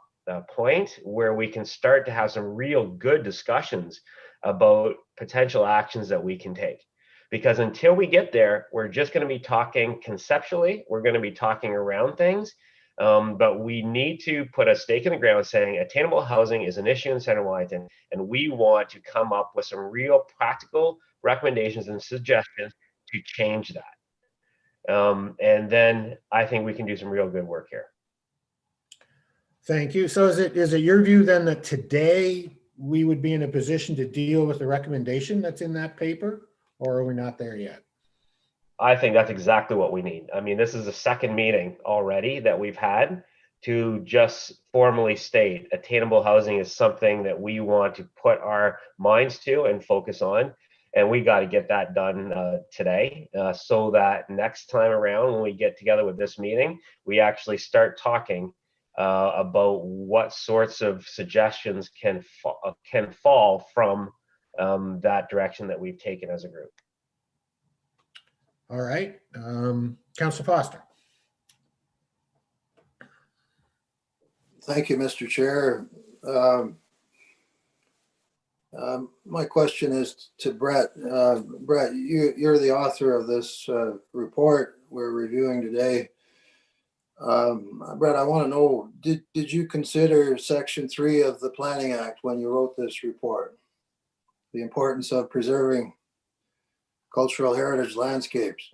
point where we can start to have some real good discussions about potential actions that we can take. Because until we get there, we're just going to be talking conceptually. We're going to be talking around things. But we need to put a stake in the ground saying attainable housing is an issue in Central Wellington, and we want to come up with some real practical recommendations and suggestions to change that. And then I think we can do some real good work here. Thank you. So is it your view then that today we would be in a position to deal with the recommendation that's in that paper? Or are we not there yet? I think that's exactly what we need. I mean, this is the second meeting already that we've had to just formally state attainable housing is something that we want to put our minds to and focus on. And we got to get that done today so that next time around when we get together with this meeting, we actually start talking about what sorts of suggestions can fall from that direction that we've taken as a group. All right. Councillor Foster. Thank you, Mr. Chair. My question is to Brett. Brett, you're the author of this report we're reviewing today. Brett, I want to know, did you consider Section 3 of the Planning Act when you wrote this report? The importance of preserving cultural heritage landscapes.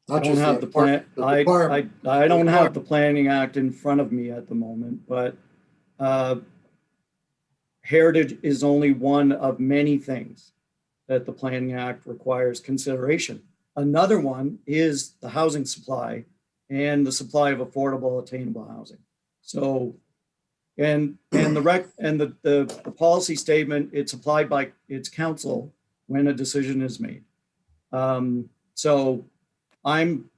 I don't have the plan. I don't have the Planning Act in front of me at the moment, but heritage is only one of many things that the Planning Act requires consideration. Another one is the housing supply and the supply of affordable, attainable housing. So, and the policy statement, it's applied by its council when a decision is made. So I'm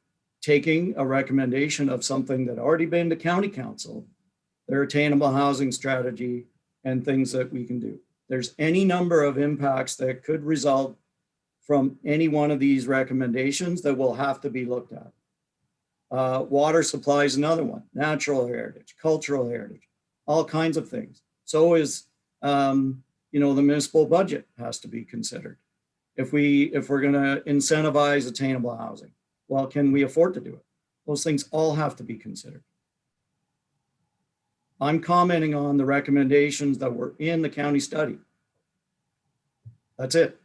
taking a recommendation of something that already been to county council, their attainable housing strategy and things that we can do. There's any number of impacts that could result from any one of these recommendations that will have to be looked at. Water supply is another one, natural heritage, cultural heritage, all kinds of things. So is, the municipal budget has to be considered. If we're gonna incentivize attainable housing, well, can we afford to do it? Those things all have to be considered. I'm commenting on the recommendations that were in the county study. That's it.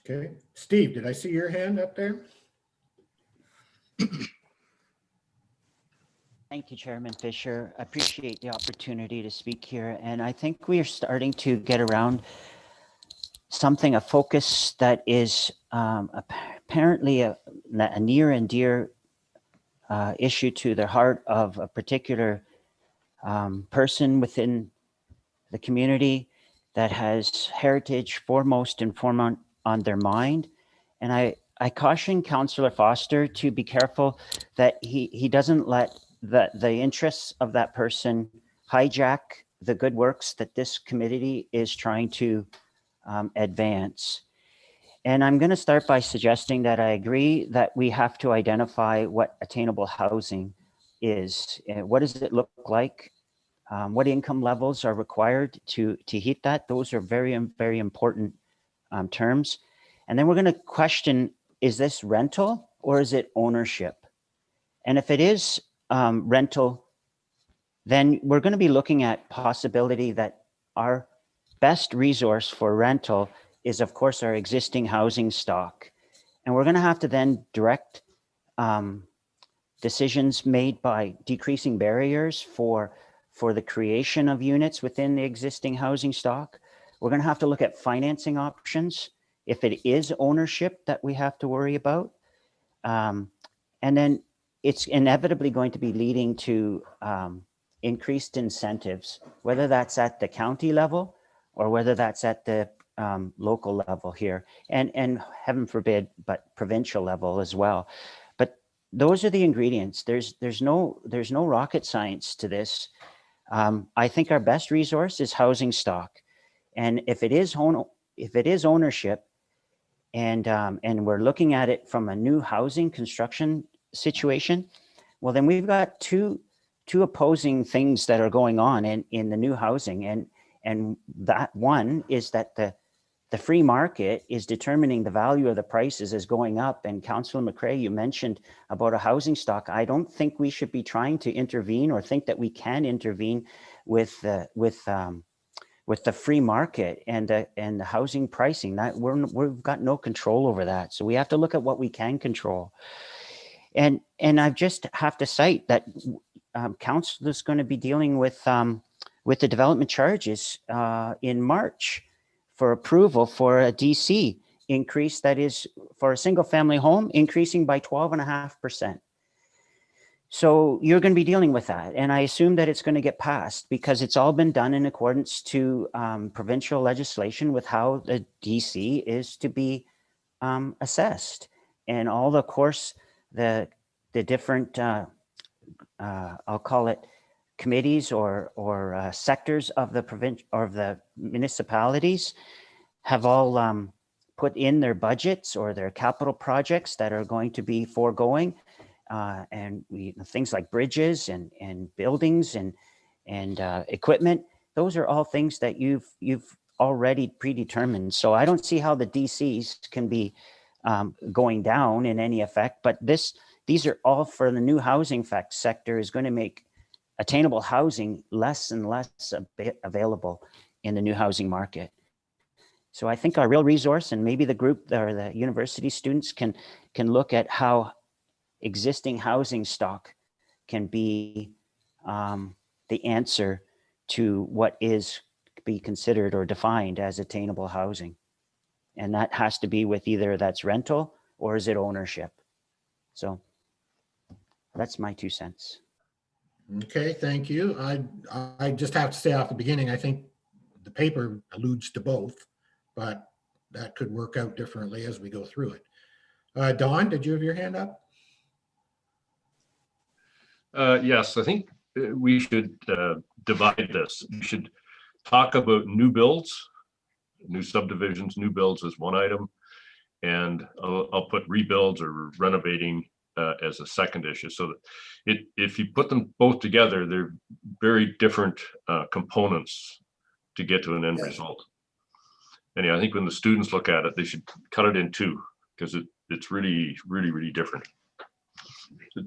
Okay. Steve, did I see your hand up there? Thank you, Chairman Fisher. I appreciate the opportunity to speak here. And I think we are starting to get around a focus that is apparently a near and dear issue to the heart of a particular person within the community that has heritage foremost and foremost on their mind. And I caution Councillor Foster to be careful that he doesn't let the interests of that person hijack the good works that this committee is trying to advance. And I'm going to start by suggesting that I agree that we have to identify what attainable housing is. What does it look like? What income levels are required to hit that? Those are very, very important terms. And then we're going to question, is this rental or is it ownership? And if it is rental, then we're going to be looking at possibility that our best resource for rental is, of course, our existing housing stock. And we're going to have to then direct decisions made by decreasing barriers for the creation of units within the existing housing stock. We're going to have to look at financing options if it is ownership that we have to worry about. And then it's inevitably going to be leading to increased incentives, whether that's at the county level or whether that's at the local level here, and heaven forbid, but provincial level as well. But those are the ingredients. There's no rocket science to this. I think our best resource is housing stock, and if it is ownership, and we're looking at it from a new housing construction situation, well, then we've got two opposing things that are going on in the new housing, and that one is that the free market is determining the value of the prices is going up. And Councillor McCrae, you mentioned about a housing stock. I don't think we should be trying to intervene or think that we can intervene with the free market and the housing pricing. That we've got no control over that. So we have to look at what we can control. And I just have to cite that council is going to be dealing with the development charges in March for approval for a DC increase that is for a single family home increasing by 12.5%. So you're going to be dealing with that. And I assume that it's going to get passed because it's all been done in accordance to provincial legislation with how the DC is to be assessed. And all the, of course, the different, I'll call it committees or sectors of the province or of the municipalities have all put in their budgets or their capital projects that are going to be foregoing. And things like bridges and buildings and equipment, those are all things that you've already predetermined. So I don't see how the DCs can be going down in any effect, but these are all for the new housing sector is going to make attainable housing less and less available in the new housing market. So I think our real resource, and maybe the group or the university students can look at how existing housing stock can be the answer to what is be considered or defined as attainable housing. And that has to be with either that's rental or is it ownership. So that's my 2 cents. Okay, thank you. I just have to say off the beginning, I think the paper alludes to both, but that could work out differently as we go through it. Don, did you have your hand up? Yes, I think we should divide this. We should talk about new builds, new subdivisions, new builds as one item, and I'll put rebuilds or renovating as a second issue. So that if you put them both together, they're very different components to get to an end result. And I think when the students look at it, they should cut it in two because it's really, really, really different.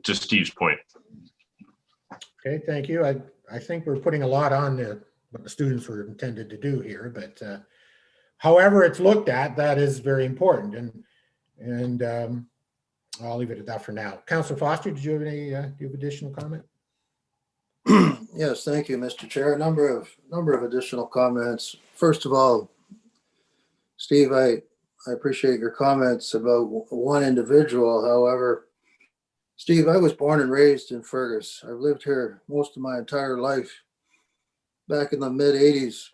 To Steve's point. Okay, thank you. I think we're putting a lot on what the students were intended to do here, but however it's looked at, that is very important. And I'll leave it at that for now. Councillor Foster, did you have any do you have additional comment? Yes, thank you, Mr. Chair. A number of additional comments. First of all, Steve, I appreciate your comments about one individual. However, Steve, I was born and raised in Fergus. I've lived here most of my entire life. Back in the mid-'80s,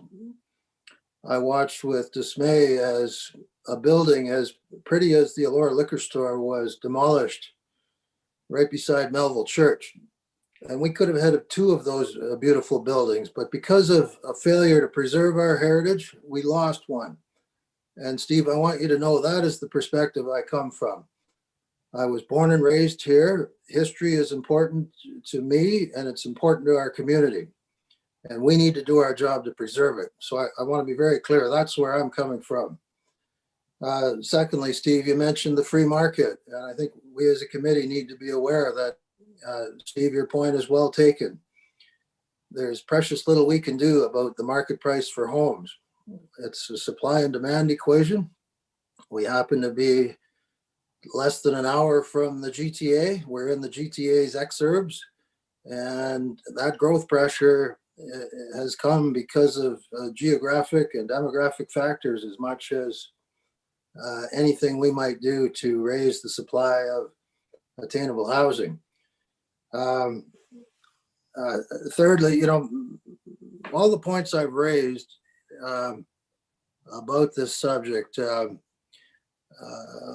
I watched with dismay as a building as pretty as the Allure liquor store was demolished right beside Melville Church. And we could have had two of those beautiful buildings, but because of a failure to preserve our heritage, we lost one. And Steve, I want you to know that is the perspective I come from. I was born and raised here. History is important to me and it's important to our community. And we need to do our job to preserve it. So I want to be very clear. That's where I'm coming from. Secondly, Steve, you mentioned the free market. And I think we as a committee need to be aware that, Steve, your point is well taken. There's precious little we can do about the market price for homes. It's a supply and demand equation. We happen to be less than an hour from the GTA. We're in the GTA's exurbs, and that growth pressure has come because of geographic and demographic factors as much as anything we might do to raise the supply of attainable housing. Thirdly, all the points I've raised, about this subject.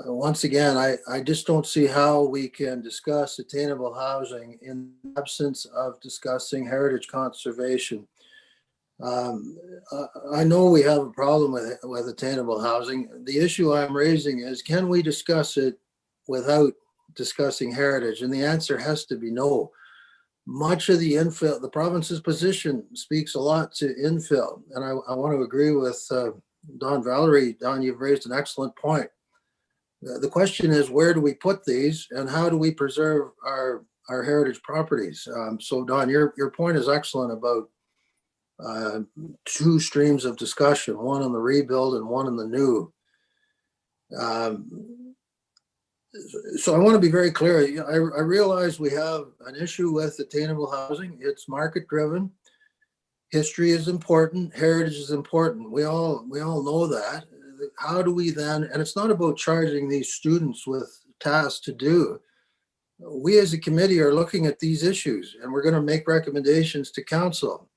Once again, I just don't see how we can discuss attainable housing in the absence of discussing heritage conservation. I know we have a problem with attainable housing. The issue I'm raising is, can we discuss it without discussing heritage? And the answer has to be no. Much of the infill, the province's position speaks a lot to infill. And I want to agree with Don Valerie. Don, you've raised an excellent point. The question is, where do we put these and how do we preserve our heritage properties? So Don, your point is excellent about two streams of discussion, one on the rebuild and one on the new. So I want to be very clear. I realize we have an issue with attainable housing. It's market driven. History is important. Heritage is important. We all know that. How do we then, and it's not about charging these students with tasks to do. We as a committee are looking at these issues and we're going to make recommendations to council.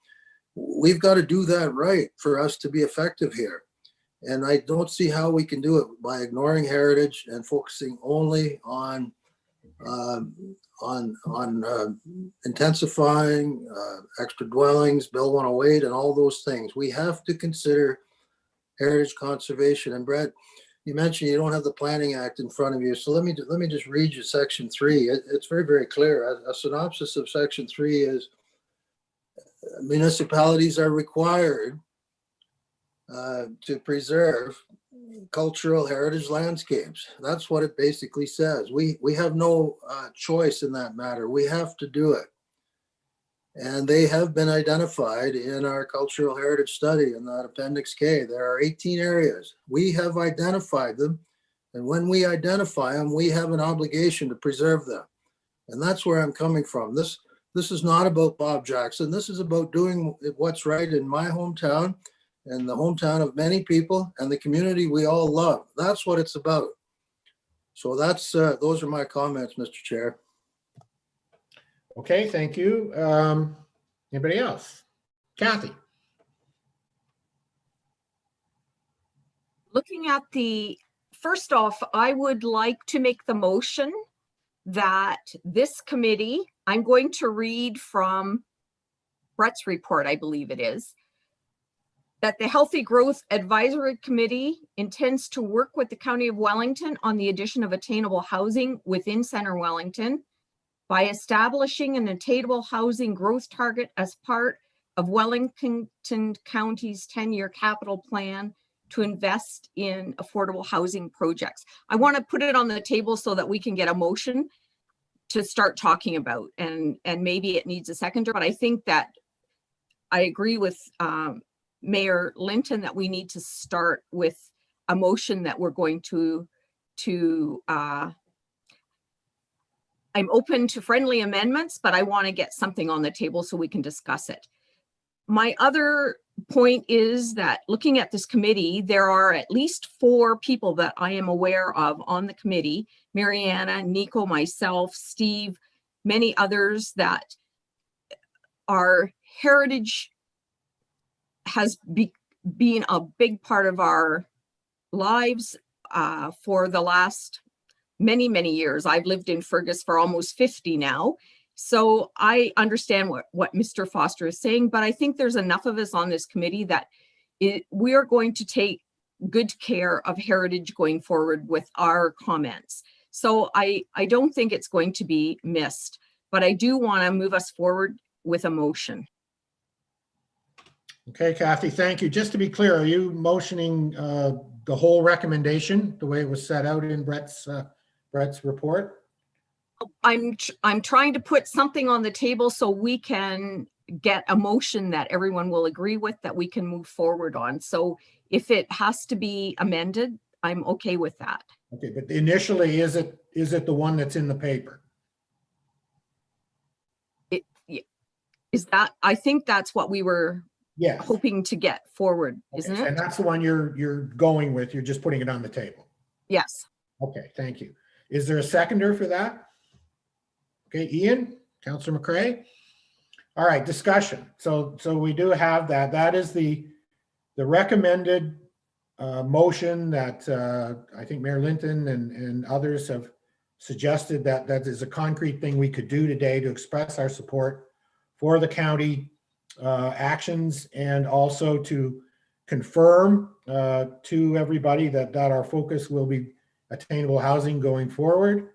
We've got to do that right for us to be effective here. And I don't see how we can do it by ignoring heritage and focusing only on intensifying extra dwellings, Bill 108, and all those things. We have to consider heritage conservation. And Brett, you mentioned you don't have the Planning Act in front of you, so let me just read you Section 3. It's very, very clear. A synopsis of Section 3 is municipalities are required to preserve cultural heritage landscapes. That's what it basically says. We have no choice in that matter. We have to do it. And they have been identified in our cultural heritage study in that Appendix K. There are 18 areas. We have identified them. And when we identify them, we have an obligation to preserve them. And that's where I'm coming from. This is not about Bob Jackson. This is about doing what's right in my hometown and the hometown of many people and the community we all love. That's what it's about. So that's those are my comments, Mr. Chair. Okay, thank you. Anybody else? Kathy? Looking at first off, I would like to make the motion that this committee, I'm going to read from Brett's report, I believe it is, that the Healthy Growth Advisory Committee intends to work with the County of Wellington on the addition of attainable housing within Center Wellington by establishing an attainable housing growth target as part of Wellington County's 10-year capital plan to invest in affordable housing projects. I want to put it on the table so that we can get a motion to start talking about, and maybe it needs a seconder, but I think that I agree with Mayor Linton that we need to start with a motion that we're going to I'm open to friendly amendments, but I want to get something on the table so we can discuss it. My other point is that looking at this committee, there are at least 4 people that I am aware of on the committee: Mariana, Nico, myself, Steve, many others, that our heritage has been a big part of our lives for the last many years. I've lived in Fergus for almost 50 now. So I understand what Mr. Foster is saying, but I think there's enough of us on this committee that we are going to take good care of heritage going forward with our comments. So I don't think it's going to be missed, but I do want to move us forward with a motion. Okay, Kathy, thank you. Just to be clear, are you motioning the whole recommendation the way it was set out in Brett's report? I'm trying to put something on the table so we can get a motion that everyone will agree with, that we can move forward on. So if it has to be amended, I'm okay with that. Okay, but initially, is it the one that's in the paper? Is that, I think that's what we were hoping to get forward, isn't it? And that's the one you're going with. You're just putting it on the table. Yes. Okay, thank you. Is there a seconder for that? Okay, Ian, Councillor McCrae. All right, discussion. So we do have that. That is the recommended motion that I think Mayor Linton and others have suggested that that is a concrete thing we could do today to express our support for the county actions, and also to confirm to everybody that our focus will be attainable housing going forward,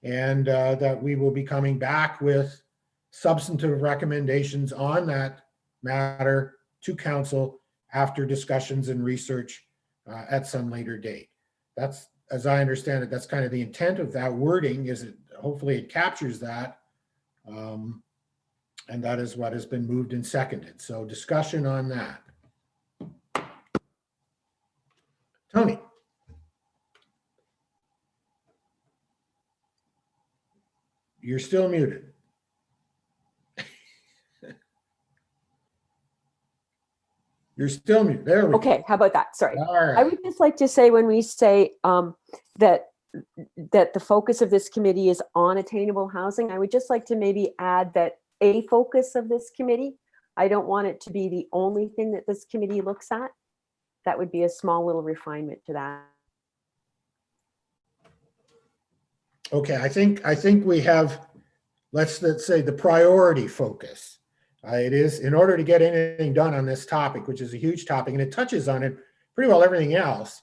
and that we will be coming back with substantive recommendations on that matter to council after discussions and research at some later date. That's, as I understand it, that's kind of the intent of that wording, is it, hopefully it captures that. And that is what has been moved and seconded. So discussion on that. Tony. You're still muted. You're still muted. There we go. Okay, how about that? Sorry. All I right. would just like to say, when we say that the focus of this committee is on attainable housing, I would just like to maybe add that a focus of this committee. I don't want it to be the only thing that this committee looks at. That would be a small little refinement to that. Okay, I think we have, let's say, the priority focus. It is, in order to get anything done on this topic, which is a huge topic, and it touches on it pretty well everything else,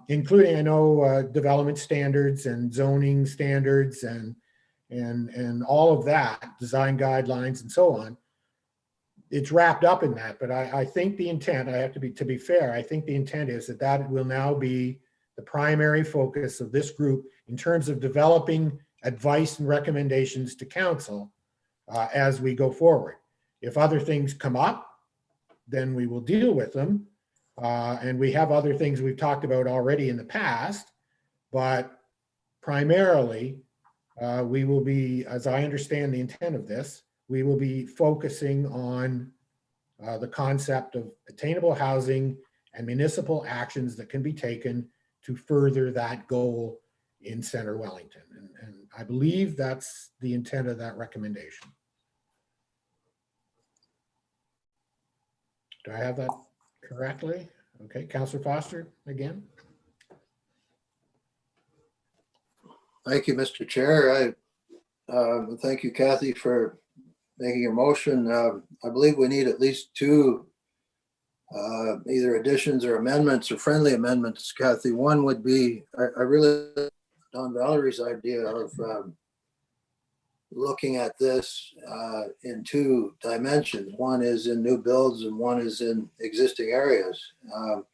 including, I know, development standards and zoning standards and all of that, design guidelines and so on. It's wrapped up in that, but I think the intent, I have to be fair, I think the intent is that that will now be the primary focus of this group in terms of developing advice and recommendations to council as we go forward. If other things come up, then we will deal with them. And we have other things we've talked about already in the past, but primarily we will be, as I understand the intent of this, we will be focusing on the concept of attainable housing and municipal actions that can be taken to further that goal in Center Wellington. And I believe that's the intent of that recommendation. Do I have that correctly? Okay, Councillor Foster again. Thank you, Mr. Chair. Thank you, Kathy, for making your motion. I believe we need at least two either additions or amendments or friendly amendments, Kathy. One would be, I really, Don Valerie's idea of looking at this in two dimensions. One is in new builds and one is in existing areas. I'm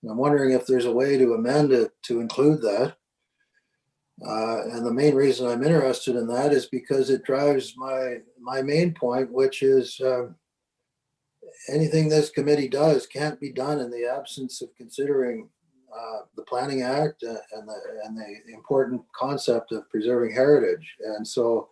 wondering if there's a way to amend it to include that. And the main reason I'm interested in that is because it drives my main point, which is anything this committee does can't be done in the absence of considering the Planning Act and the important concept of preserving heritage. And so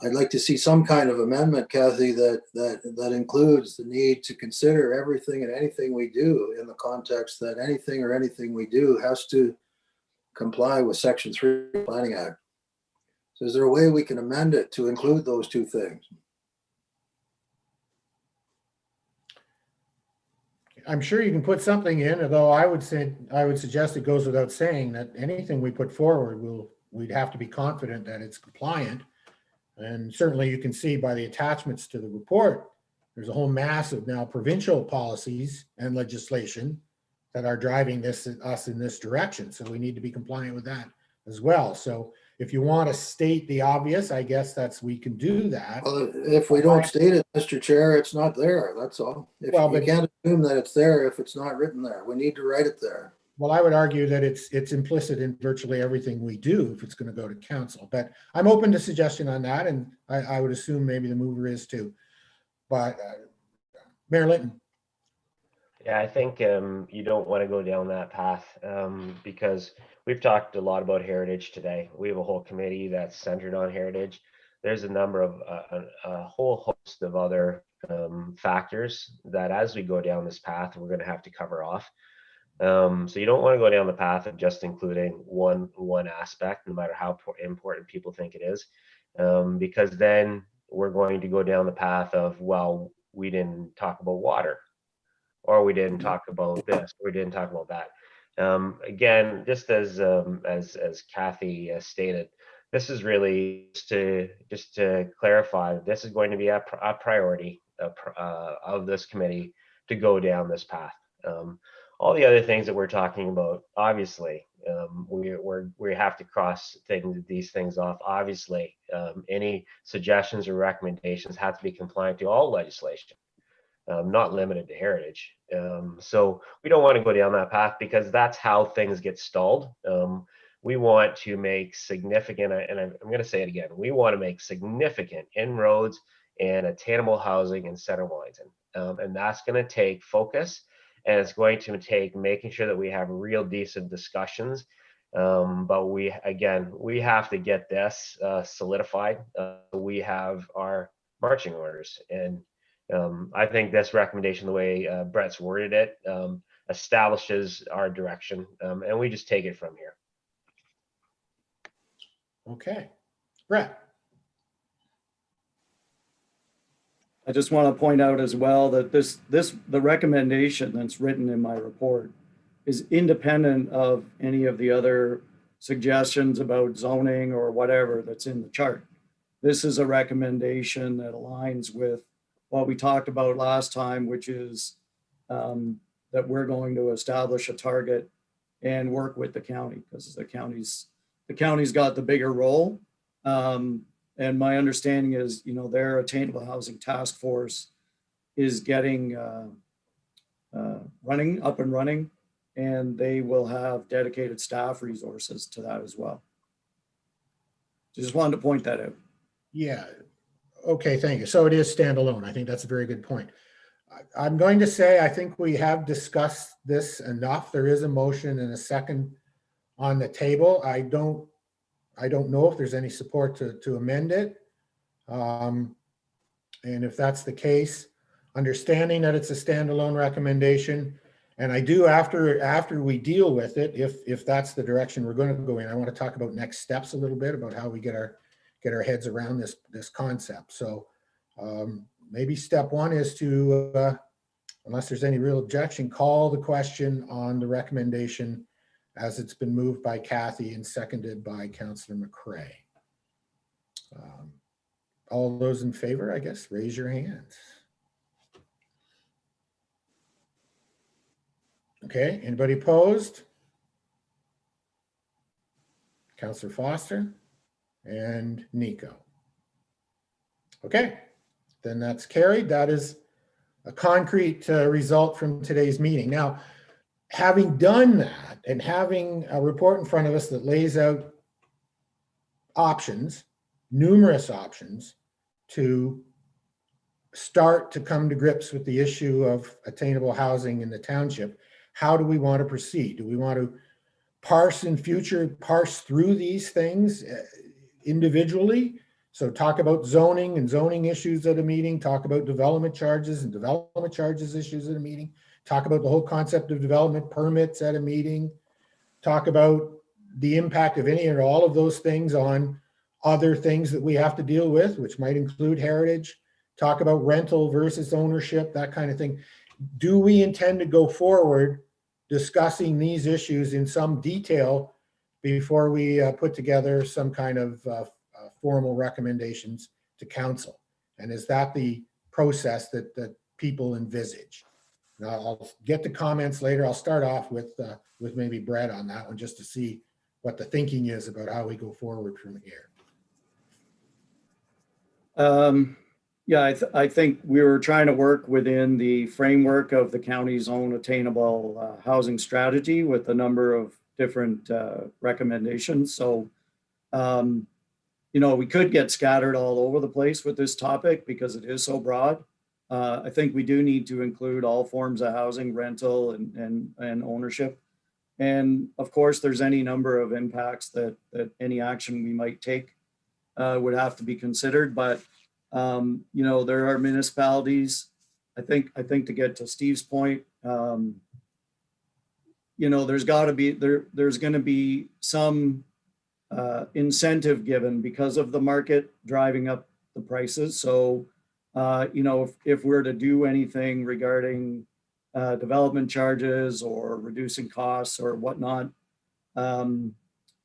I'd like to see some kind of amendment, Kathy, that includes the need to consider everything and anything we do in the context that anything we do has to comply with Section 3 of the Planning Act. So is there a way we can amend it to include those two things? I'm sure you can put something in, although I would suggest it goes without saying that anything we put forward we'd have to be confident that it's compliant. And certainly you can see by the attachments to the report, there's a whole mass of now provincial policies and legislation that are driving us in this direction. So we need to be compliant with that as well. So if you want to state the obvious, I guess we can do that. Well, if we don't state it, Mr. Chair, it's not there. That's all. You can't assume that it's there if it's not written there. We need to write it there. Well, I would argue that it's implicit in virtually everything we do if it's going to go to council. But I'm open to suggestion on that, and I would assume maybe the mover is too. But Mayor Linton. Yeah, I think you don't want to go down that path because we've talked a lot about heritage today. We have a whole committee that's centered on heritage. There's a number of a whole host of other factors that as we go down this path, we're going to have to cover off. So you don't want to go down the path of just including one aspect, no matter how important people think it is, because then we're going to go down the path of, well, we didn't talk about water, or we didn't talk about this, or we didn't talk about that. Again, just as Kathy stated, this is really just to clarify, this is going to be a priority of this committee to go down this path. All the other things that we're talking about, obviously, we have to cross these things off. Obviously, any suggestions or recommendations have to be compliant to all legislation, not limited to heritage. So we don't want to go down that path because that's how things get stalled. We want to make significant, and I'm going to say it again, we want to make significant inroads in attainable housing in Center Wellington. And that's going to take focus, and it's going to take making sure that we have real decent discussions. But we have to get this solidified. We have our marching orders, and I think this recommendation, the way Brett's worded it, establishes our direction, and we just take it from here. Okay, Brett. I just want to point out as well that the recommendation that's written in my report is independent of any of the other suggestions about zoning or whatever that's in the chart. This is a recommendation that aligns with what we talked about last time, which is that we're going to establish a target and work with the county, because the county's got the bigger role. And my understanding is, their Attainable Housing Task Force is getting up and running, and they will have dedicated staff resources to that as well. Just wanted to point that out. Yeah. Okay, thank you. So it is standalone. I think that's a very good point. I'm going to say, I think we have discussed this enough. There is a motion and a second on the table. I don't know if there's any support to amend it. And if that's the case, understanding that it's a standalone recommendation, and I do after we deal with it, if that's the direction we're going to go in, I want to talk about next steps a little bit, about how we get our heads around this concept. So maybe step one is to, unless there's any real objection, call the question on the recommendation as it's been moved by Kathy and seconded by Councillor McCrae. All those in favor, I guess, raise your hands. Okay, anybody opposed? Councillor Foster and Nico. Okay, then that's carried. That is a concrete result from today's meeting. Now, having done that and having a report in front of us that lays out options, numerous options, to start to come to grips with the issue of attainable housing in the township, how do we want to proceed? Do we want to parse through these things individually? So talk about zoning and zoning issues at a meeting, talk about development charges and development charges issues at a meeting, talk about the whole concept of development permits at a meeting, talk about the impact of any or all of those things on other things that we have to deal with, which might include heritage, talk about rental versus ownership, that kind of thing. Do we intend to go forward discussing these issues in some detail before we put together some kind of formal recommendations to council? And is that the process that people envisage? Now, I'll get to comments later. I'll start off with maybe Brett on that one, just to see what the thinking is about how we go forward from here. Yeah, I think we were trying to work within the framework of the county's own attainable housing strategy with a number of different recommendations. So, we could get scattered all over the place with this topic because it is so broad. I think we do need to include all forms of housing, rental and ownership. And of course, there's any number of impacts that any action we might take would have to be considered. But there are municipalities. I think to get to Steve's point, there's going to be some incentive given because of the market driving up the prices. So if we're to do anything regarding development charges or reducing costs or whatnot.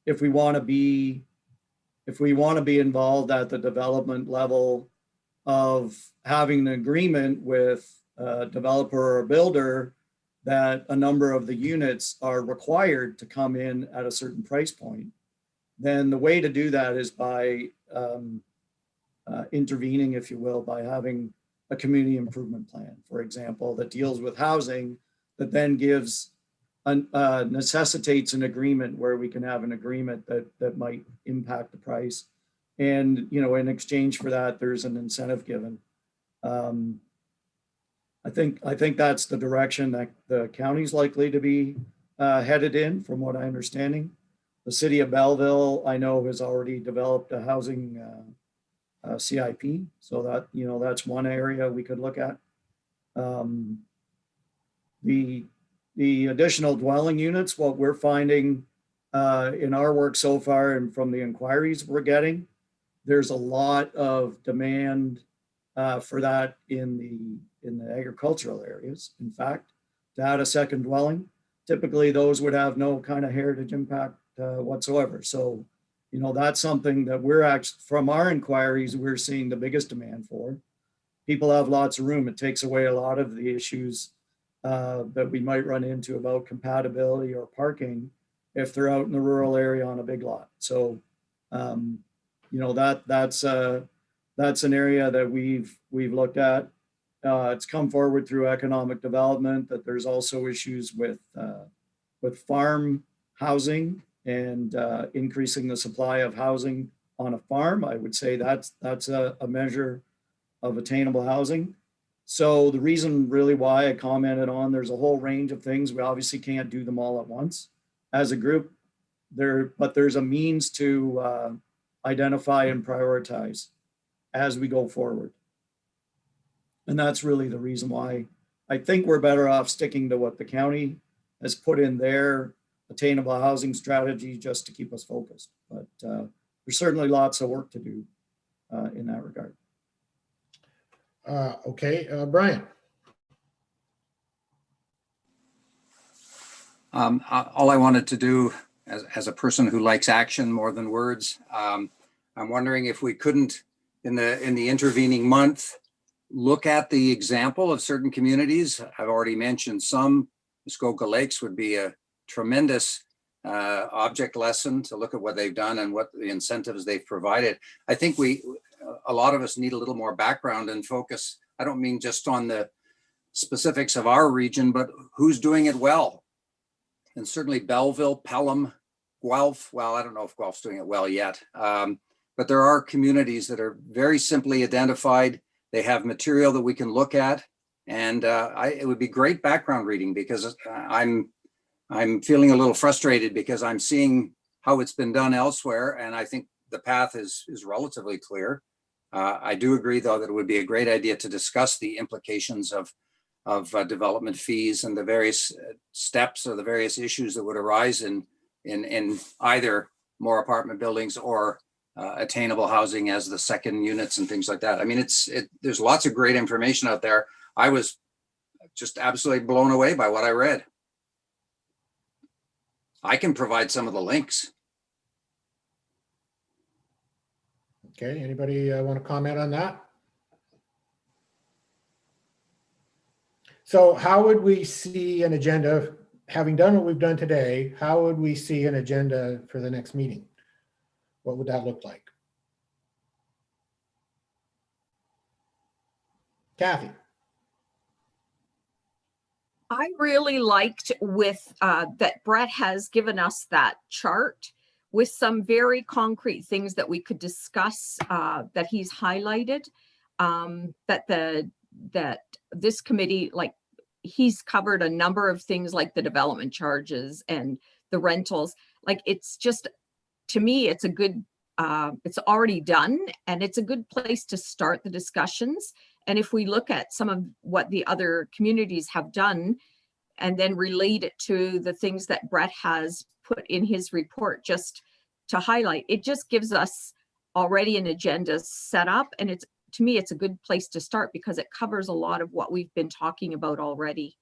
If we want to be involved at the development level of having an agreement with a developer or a builder that a number of the units are required to come in at a certain price point, then the way to do that is by intervening, if you will, by having a community improvement plan, for example, that deals with housing, that then necessitates an agreement where we can have an agreement that might impact the price. And, in exchange for that, there's an incentive given. I think that's the direction that the county's likely to be headed in, from what I'm understanding. The city of Belleville, I know, has already developed a housing CIP, so that that's one area we could look at. The additional dwelling units, what we're finding in our work so far and from the inquiries we're getting, there's a lot of demand for that in the agricultural areas. In fact, to add a second dwelling, typically those would have no kind of heritage impact whatsoever. So, that's something that we're actually, from our inquiries, we're seeing the biggest demand for. People have lots of room. It takes away a lot of the issues that we might run into about compatibility or parking if they're out in the rural area on a big lot. So, that's an area that we've looked at. It's come forward through economic development that there's also issues with farm housing and increasing the supply of housing on a farm. I would say that's a measure of attainable housing. So the reason really why I commented on, there's a whole range of things. We obviously can't do them all at once as a group but there's a means to identify and prioritize as we go forward. And that's really the reason why I think we're better off sticking to what the county has put in their attainable housing strategy just to keep us focused. But there's certainly lots of work to do in that regard. Okay, Brian. All I wanted to do as a person who likes action more than words, I'm wondering if we couldn't, in the intervening month, look at the example of certain communities. I've already mentioned some. Muskoka Lakes would be a tremendous object lesson to look at what they've done and what the incentives they've provided. I think a lot of us need a little more background and focus. I don't mean just on the specifics of our region, but who's doing it well. And certainly Belleville, Pelham, Guelph. Well, I don't know if Guelph's doing it well yet, but there are communities that are very simply identified. They have material that we can look at, and it would be great background reading, because I'm feeling a little frustrated because I'm seeing how it's been done elsewhere, and I think the path is relatively clear. I do agree, though, that it would be a great idea to discuss the implications of development fees and the various steps or the various issues that would arise in either more apartment buildings or attainable housing as the second units and things like that. I mean, there's lots of great information out there. I was just absolutely blown away by what I read. I can provide some of the links. Okay, anybody want to comment on that? So how would we see an agenda, having done what we've done today, how would we see an agenda for the next meeting? What would that look like? Kathy? I really liked that Brett has given us that chart with some very concrete things that we could discuss that he's highlighted, that this committee, like, he's covered a number of things like the development charges and the rentals. Like, it's just, to me, it's a good, it's already done, and it's a good place to start the discussions. And if we look at some of what the other communities have done and then relate it to the things that Brett has put in his report, just to highlight, it just gives us already an agenda set up. And to me, it's a good place to start because it covers a lot of what we've been talking about already.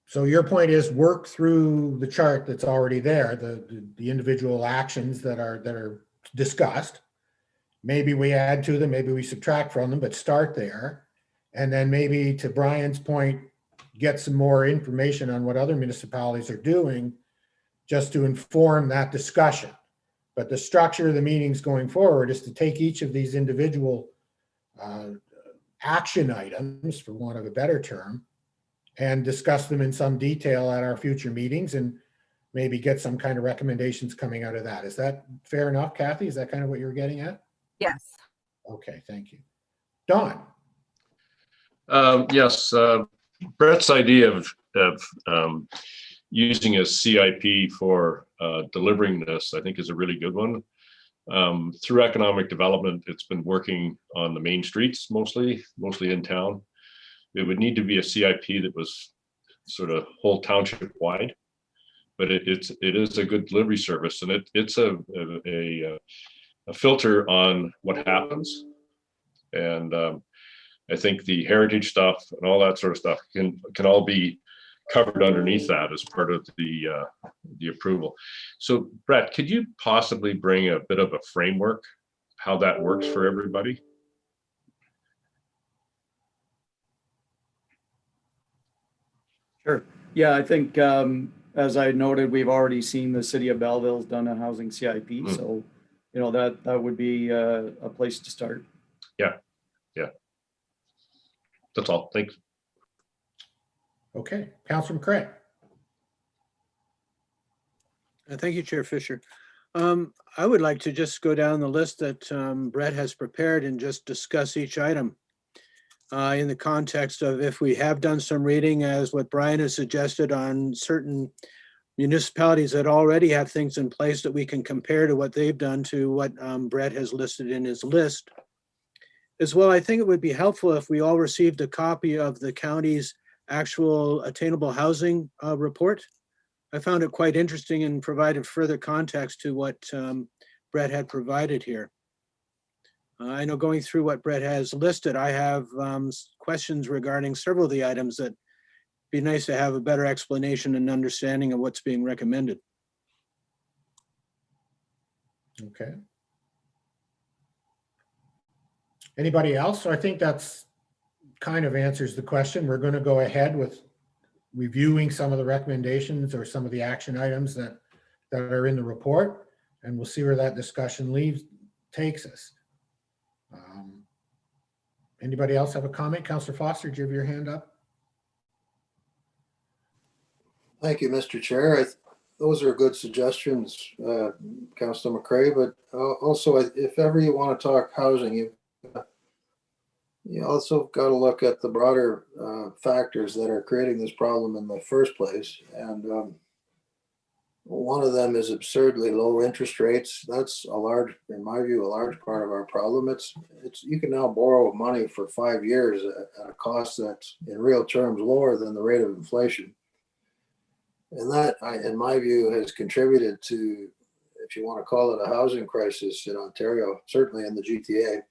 So your point is work through the chart that's already there, the individual actions that are discussed. Maybe we add to them, maybe we subtract from them, but start there. And then maybe, to Brian's point, get some more information on what other municipalities are doing just to inform that discussion. But the structure of the meetings going forward is to take each of these individual action items, for want of a better term, and discuss them in some detail at our future meetings and maybe get some kind of recommendations coming out of that. Is that fair enough, Kathy? Is that kind of what you're getting at? Yes. Okay, thank you. Don? Yes, Brett's idea of using a CIP for delivering this, I think, is a really good one. Through economic development, it's been working on the main streets, mostly in town. It would need to be a CIP that was sort of whole township wide, but it is a good delivery service, and it's a filter on what happens. And I think the heritage stuff and all that sort of stuff can all be covered underneath that as part of the approval. So Brett, could you possibly bring a bit of a framework, how that works for everybody? Sure. Yeah, I think, as I noted, we've already seen the city of Belleville's done a housing CIP. So, you know, that would be a place to start. Yeah. That's all. Thanks. Okay, Councilor McCray. Thank you, Chair Fisher. I would like to just go down the list that Brett has prepared and just discuss each item in the context of, if we have done some reading, as what Brian has suggested, on certain municipalities that already have things in place that we can compare to what they've done to what Brett has listed in his list. As well, I think it would be helpful if we all received a copy of the county's actual attainable housing report. I found it quite interesting and provided further context to what Brett had provided here. I know, going through what Brett has listed, I have questions regarding several of the items that be nice to have a better explanation and understanding of what's being recommended. Okay. Anybody else? So I think that's kind of answers the question. We're going to go ahead with reviewing some of the recommendations or some of the action items that are in the report, and we'll see where that discussion takes us. Anybody else have a comment? Councillor Foster, do you have your hand up? Thank you, Mr. Chair. Those are good suggestions, Councilor McCray, but also, if ever you want to talk housing, you also got to look at the broader factors that are creating this problem in the first place. And one of them is absurdly low interest rates. That's in my view, a large part of our problem. It's you can now borrow money for 5 years at a cost that's in real terms lower than the rate of inflation. And that, in my view, has contributed to, if you want to call it a housing crisis in Ontario, certainly in the GTA.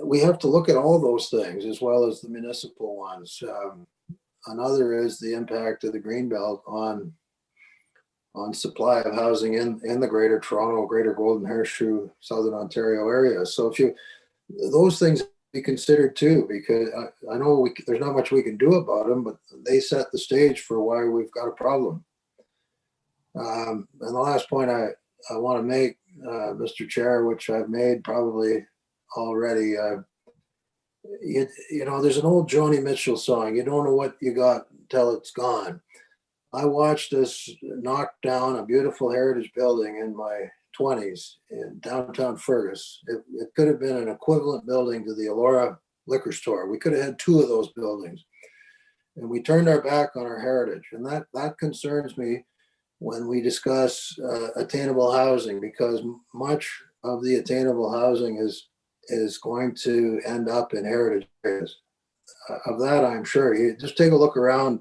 We have to look at all those things as well as the municipal ones. Another is the impact of the Greenbelt on supply of housing in the Greater Toronto, Greater Golden Horseshoe, Southern Ontario area. So those things be considered too, because I know there's not much we can do about them, but they set the stage for why we've got a problem. And the last point I want to make, Mr. Chair, which I've made probably already, you know, there's an old Joni Mitchell song, you don't know what you got until it's gone. I watched us knock down a beautiful heritage building in my 20s in downtown Fergus. It could have been an equivalent building to the Elora liquor store. We could have had 2 of those buildings. And we turned our back on our heritage. And that concerns me when we discuss attainable housing, because much of the attainable housing is going to end up in heritage areas. Of that, I'm sure. You just take a look around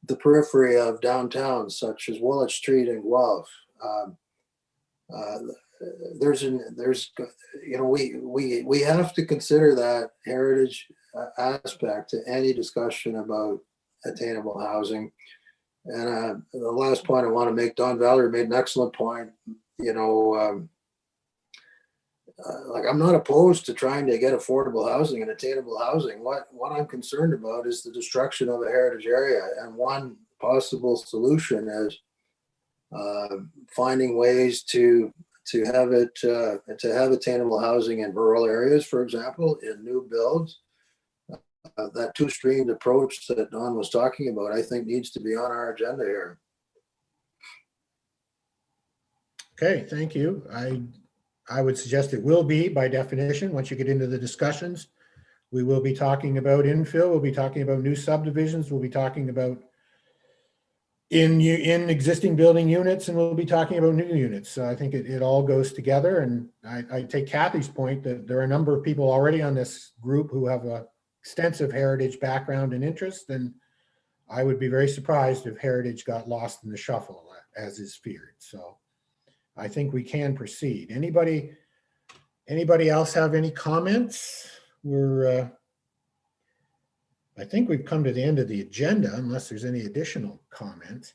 the periphery of downtown, such as Willett Street and Guelph. There's you know, we have to consider that heritage aspect to any discussion about attainable housing. And the last point I want to make, Don Valerie made an excellent point. You know, like I'm not opposed to trying to get affordable housing and attainable housing. What I'm concerned about is the destruction of a heritage area. And one possible solution is finding ways to have attainable housing in rural areas, for example, in new builds. That two-streamed approach that Don was talking about, I think needs to be on our agenda here. Okay, thank you. I would suggest it will be, by definition, once you get into the discussions. We will be talking about infill, we'll be talking about new subdivisions, we'll be talking about in existing building units, and we'll be talking about new units. So I think it all goes together. And I take Kathy's point that there are a number of people already on this group who have a extensive heritage background and interest, and I would be very surprised if heritage got lost in the shuffle, as is feared. So I think we can proceed. Anybody else have any comments? I think we've come to the end of the agenda, unless there's any additional comments.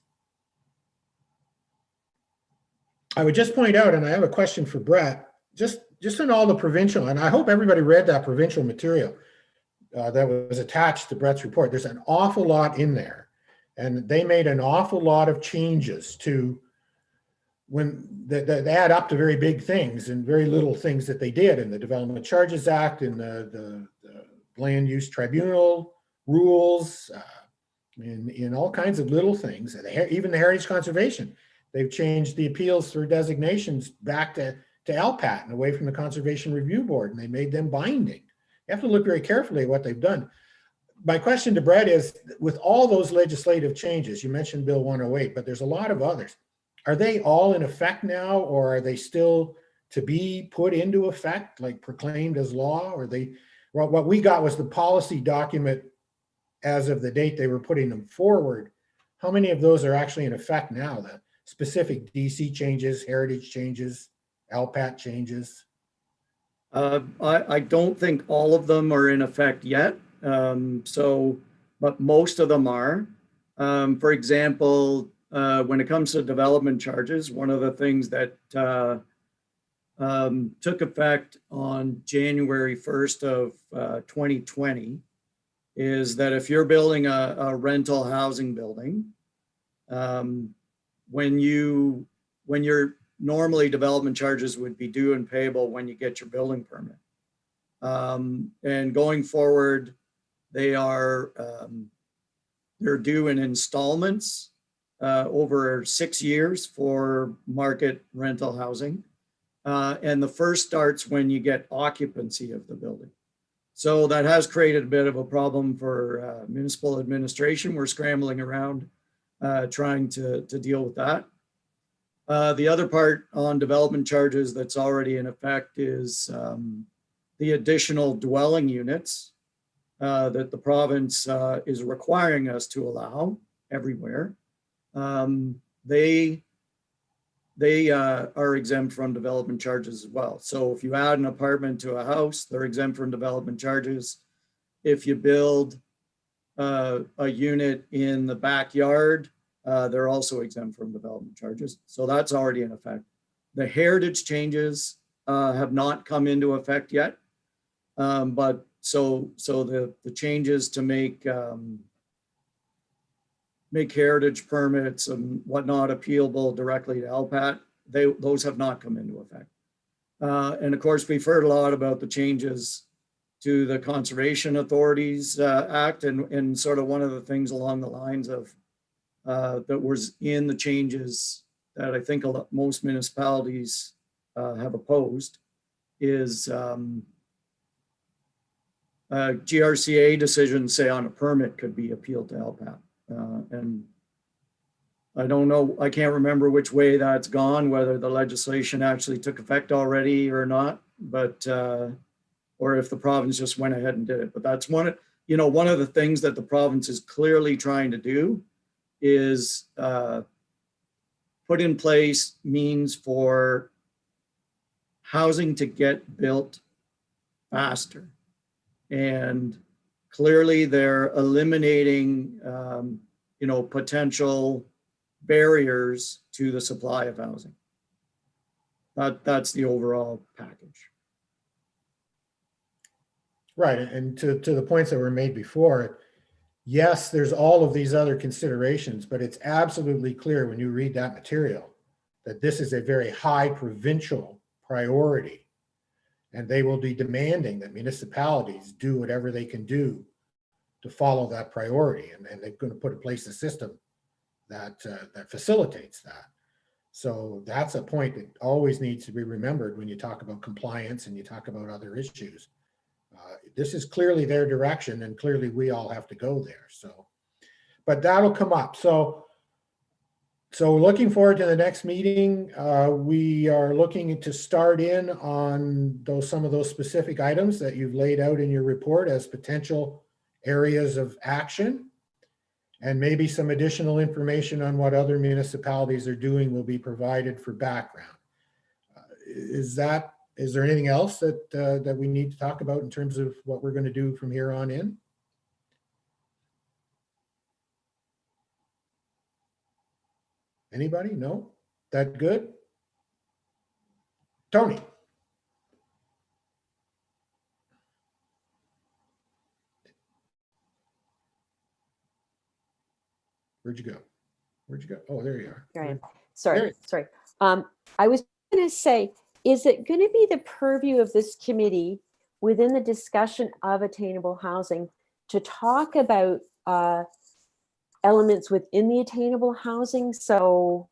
I would just point out, and I have a question for Brett, just in all the provincial, and I hope everybody read that provincial material that was attached to Brett's report. There's an awful lot in there, and they made an awful lot of changes to that add up to very big things and very little things that they did in the Development Charges Act, in the Land Use Tribunal rules, in all kinds of little things, even the heritage conservation. They've changed the appeals for designations back to LPAT and away from the Conservation Review Board, and they made them binding. You have to look very carefully at what they've done. My question to Brett is, with all those legislative changes, you mentioned Bill 108, but there's a lot of others. Are they all in effect now, or are they still to be put into effect, like proclaimed as law? Or what we got was the policy document as of the date they were putting them forward. How many of those are actually in effect now? The specific DC changes, heritage changes, LPAT changes? I don't think all of them are in effect yet. But most of them are. For example, when it comes to development charges, one of the things that took effect on January 1st of 2020 is that if you're building a rental housing building, when your normally development charges would be due and payable when you get your building permit. And going forward, they're due in installments over 6 years for market rental housing. And the first starts when you get occupancy of the building. So that has created a bit of a problem for municipal administration. We're scrambling around trying to deal with that. The other part on development charges that's already in effect is the additional dwelling units that the province is requiring us to allow everywhere. They are exempt from development charges as well. So if you add an apartment to a house, they're exempt from development charges. If you build a unit in the backyard, they're also exempt from development charges. So that's already in effect. The heritage changes have not come into effect yet. But so the changes to make heritage permits and whatnot appealable directly to LPAT, those have not come into effect. And of course, we've heard a lot about the changes to the Conservation Authorities Act, and sort of one of the things along the lines of that was in the changes that I think most municipalities have opposed is GRCA decisions, say on a permit, could be appealed to LPAT. And I don't know, I can't remember which way that's gone, whether the legislation actually took effect already or not, but or if the province just went ahead and did it. But that's one of the things that the province is clearly trying to do is put in place means for housing to get built faster and clearly they're eliminating, potential barriers to the supply of housing. That's the overall package. Right, and to the points that were made before, yes, there's all of these other considerations, but it's absolutely clear when you read that material that this is a very high provincial priority, and they will be demanding that municipalities do whatever they can do to follow that priority, and they're going to put in place a system that facilitates that. So that's a point that always needs to be remembered when you talk about compliance and you talk about other issues. This is clearly their direction, and clearly we all have to go there. So, but that'll come up. So looking forward to the next meeting. We are looking to start in on some of those specific items that you've laid out in your report as potential areas of action, and maybe some additional information on what other municipalities are doing will be provided for background. Is there anything else that we need to talk about in terms of what we're going to do from here on in? Anybody? No? That good? Tony? Where'd you go? Where'd you go? Oh, there you are. Here I am. There. Sorry. I was going to say, is it going to be the purview of this committee within the discussion of attainable housing to talk about elements within the attainable housing? So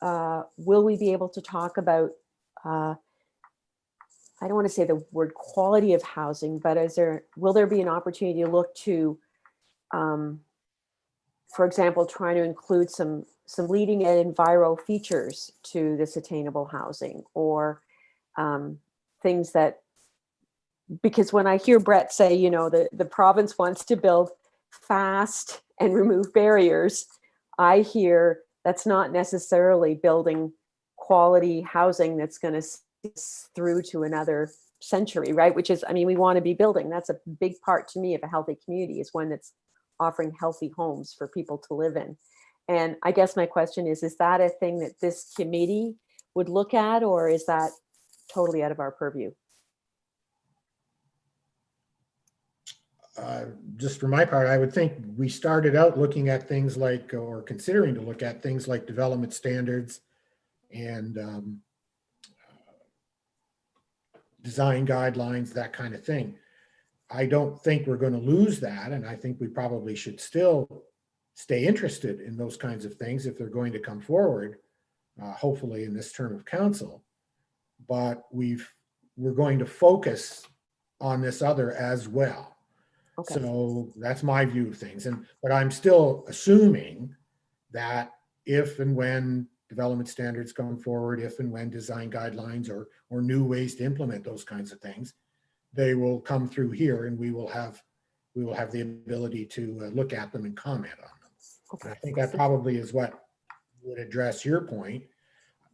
will we be able to talk about, I don't want to say the word quality of housing, but will there be an opportunity to look to, for example, trying to include some leading edge enviro features to this attainable housing, or things that, because when I hear Brett say, the province wants to build fast and remove barriers, I hear that's not necessarily building quality housing that's going to see us through to another century, right? Which is, we want to be building. That's a big part to me of a healthy community, is one that's offering healthy homes for people to live in. And I guess my question is that a thing that this committee would look at, or is that totally out of our purview? Just for my part, I would think we started out looking at things like, or considering to look at things like development standards and design guidelines, that kind of thing. I don't think we're going to lose that, and I think we probably should still stay interested in those kinds of things if they're going to come forward, hopefully in this term of council. But we're going to focus on this other as well. Okay. So that's my view of things. But I'm still assuming that if and when development standards come forward, if and when design guidelines or new ways to implement those kinds of things, they will come through here, and we will have the ability to look at them and comment on them. Okay. And I think that probably is what would address your point.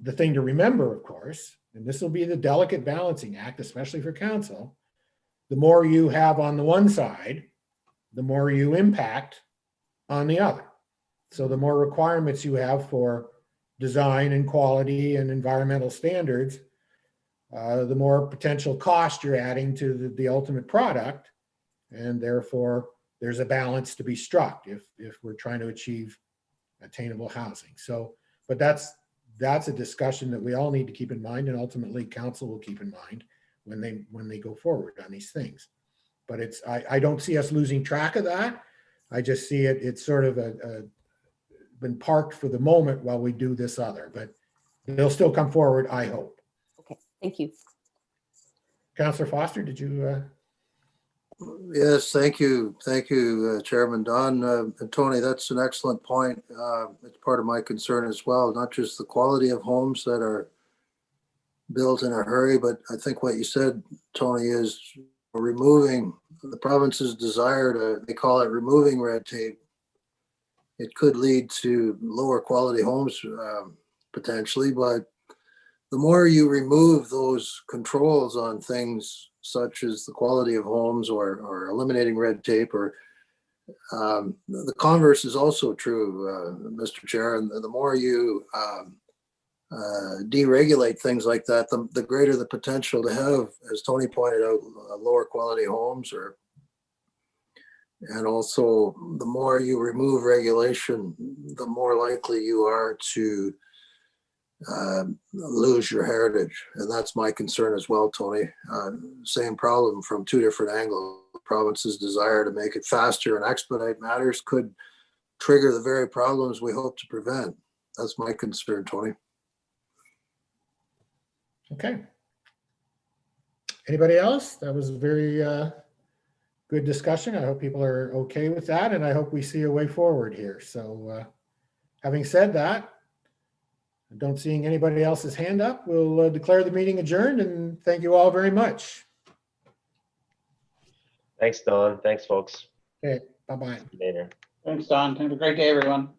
The thing to remember, of course, and this will be the delicate balancing act, especially for council, the more you have on the one side, the more you impact on the other. So the more requirements you have for design and quality and environmental standards, the more potential cost you're adding to the ultimate product. And therefore, there's a balance to be struck if we're trying to achieve attainable housing. So, but that's a discussion that we all need to keep in mind, and ultimately council will keep in mind when they go forward on these things. But I don't see us losing track of that. I just see it's sort of been parked for the moment while we do this other, but they'll still come forward, I hope. Okay, thank you. Councillor Foster, did you? Yes, thank you. Thank you, Chairman Don. And Tony, that's an excellent point. It's part of my concern as well, not just the quality of homes that are built in a hurry, but I think what you said, Tony, is removing the province's desire to, they call it removing red tape. It could lead to lower quality homes potentially, but the more you remove those controls on things such as the quality of homes or eliminating red tape, or the converse is also true, Mr. Chair. And the more you deregulate things like that, the greater the potential to have, as Tony pointed out, lower quality homes, and also the more you remove regulation, the more likely you are to lose your heritage. And that's my concern as well, Tony. Same problem from two different angles. The province's desire to make it faster and expedite matters could trigger the very problems we hope to prevent. That's my concern, Tony. Okay. Anybody else? That was a very good discussion. I hope people are okay with that, and I hope we see a way forward here. So having said that, I don't seeing anybody else's hand up, we'll declare the meeting adjourned, and thank you all very much. Thanks, Don. Thanks, folks. Okay, bye-bye. Later. Thanks, Don. Have a great day, everyone.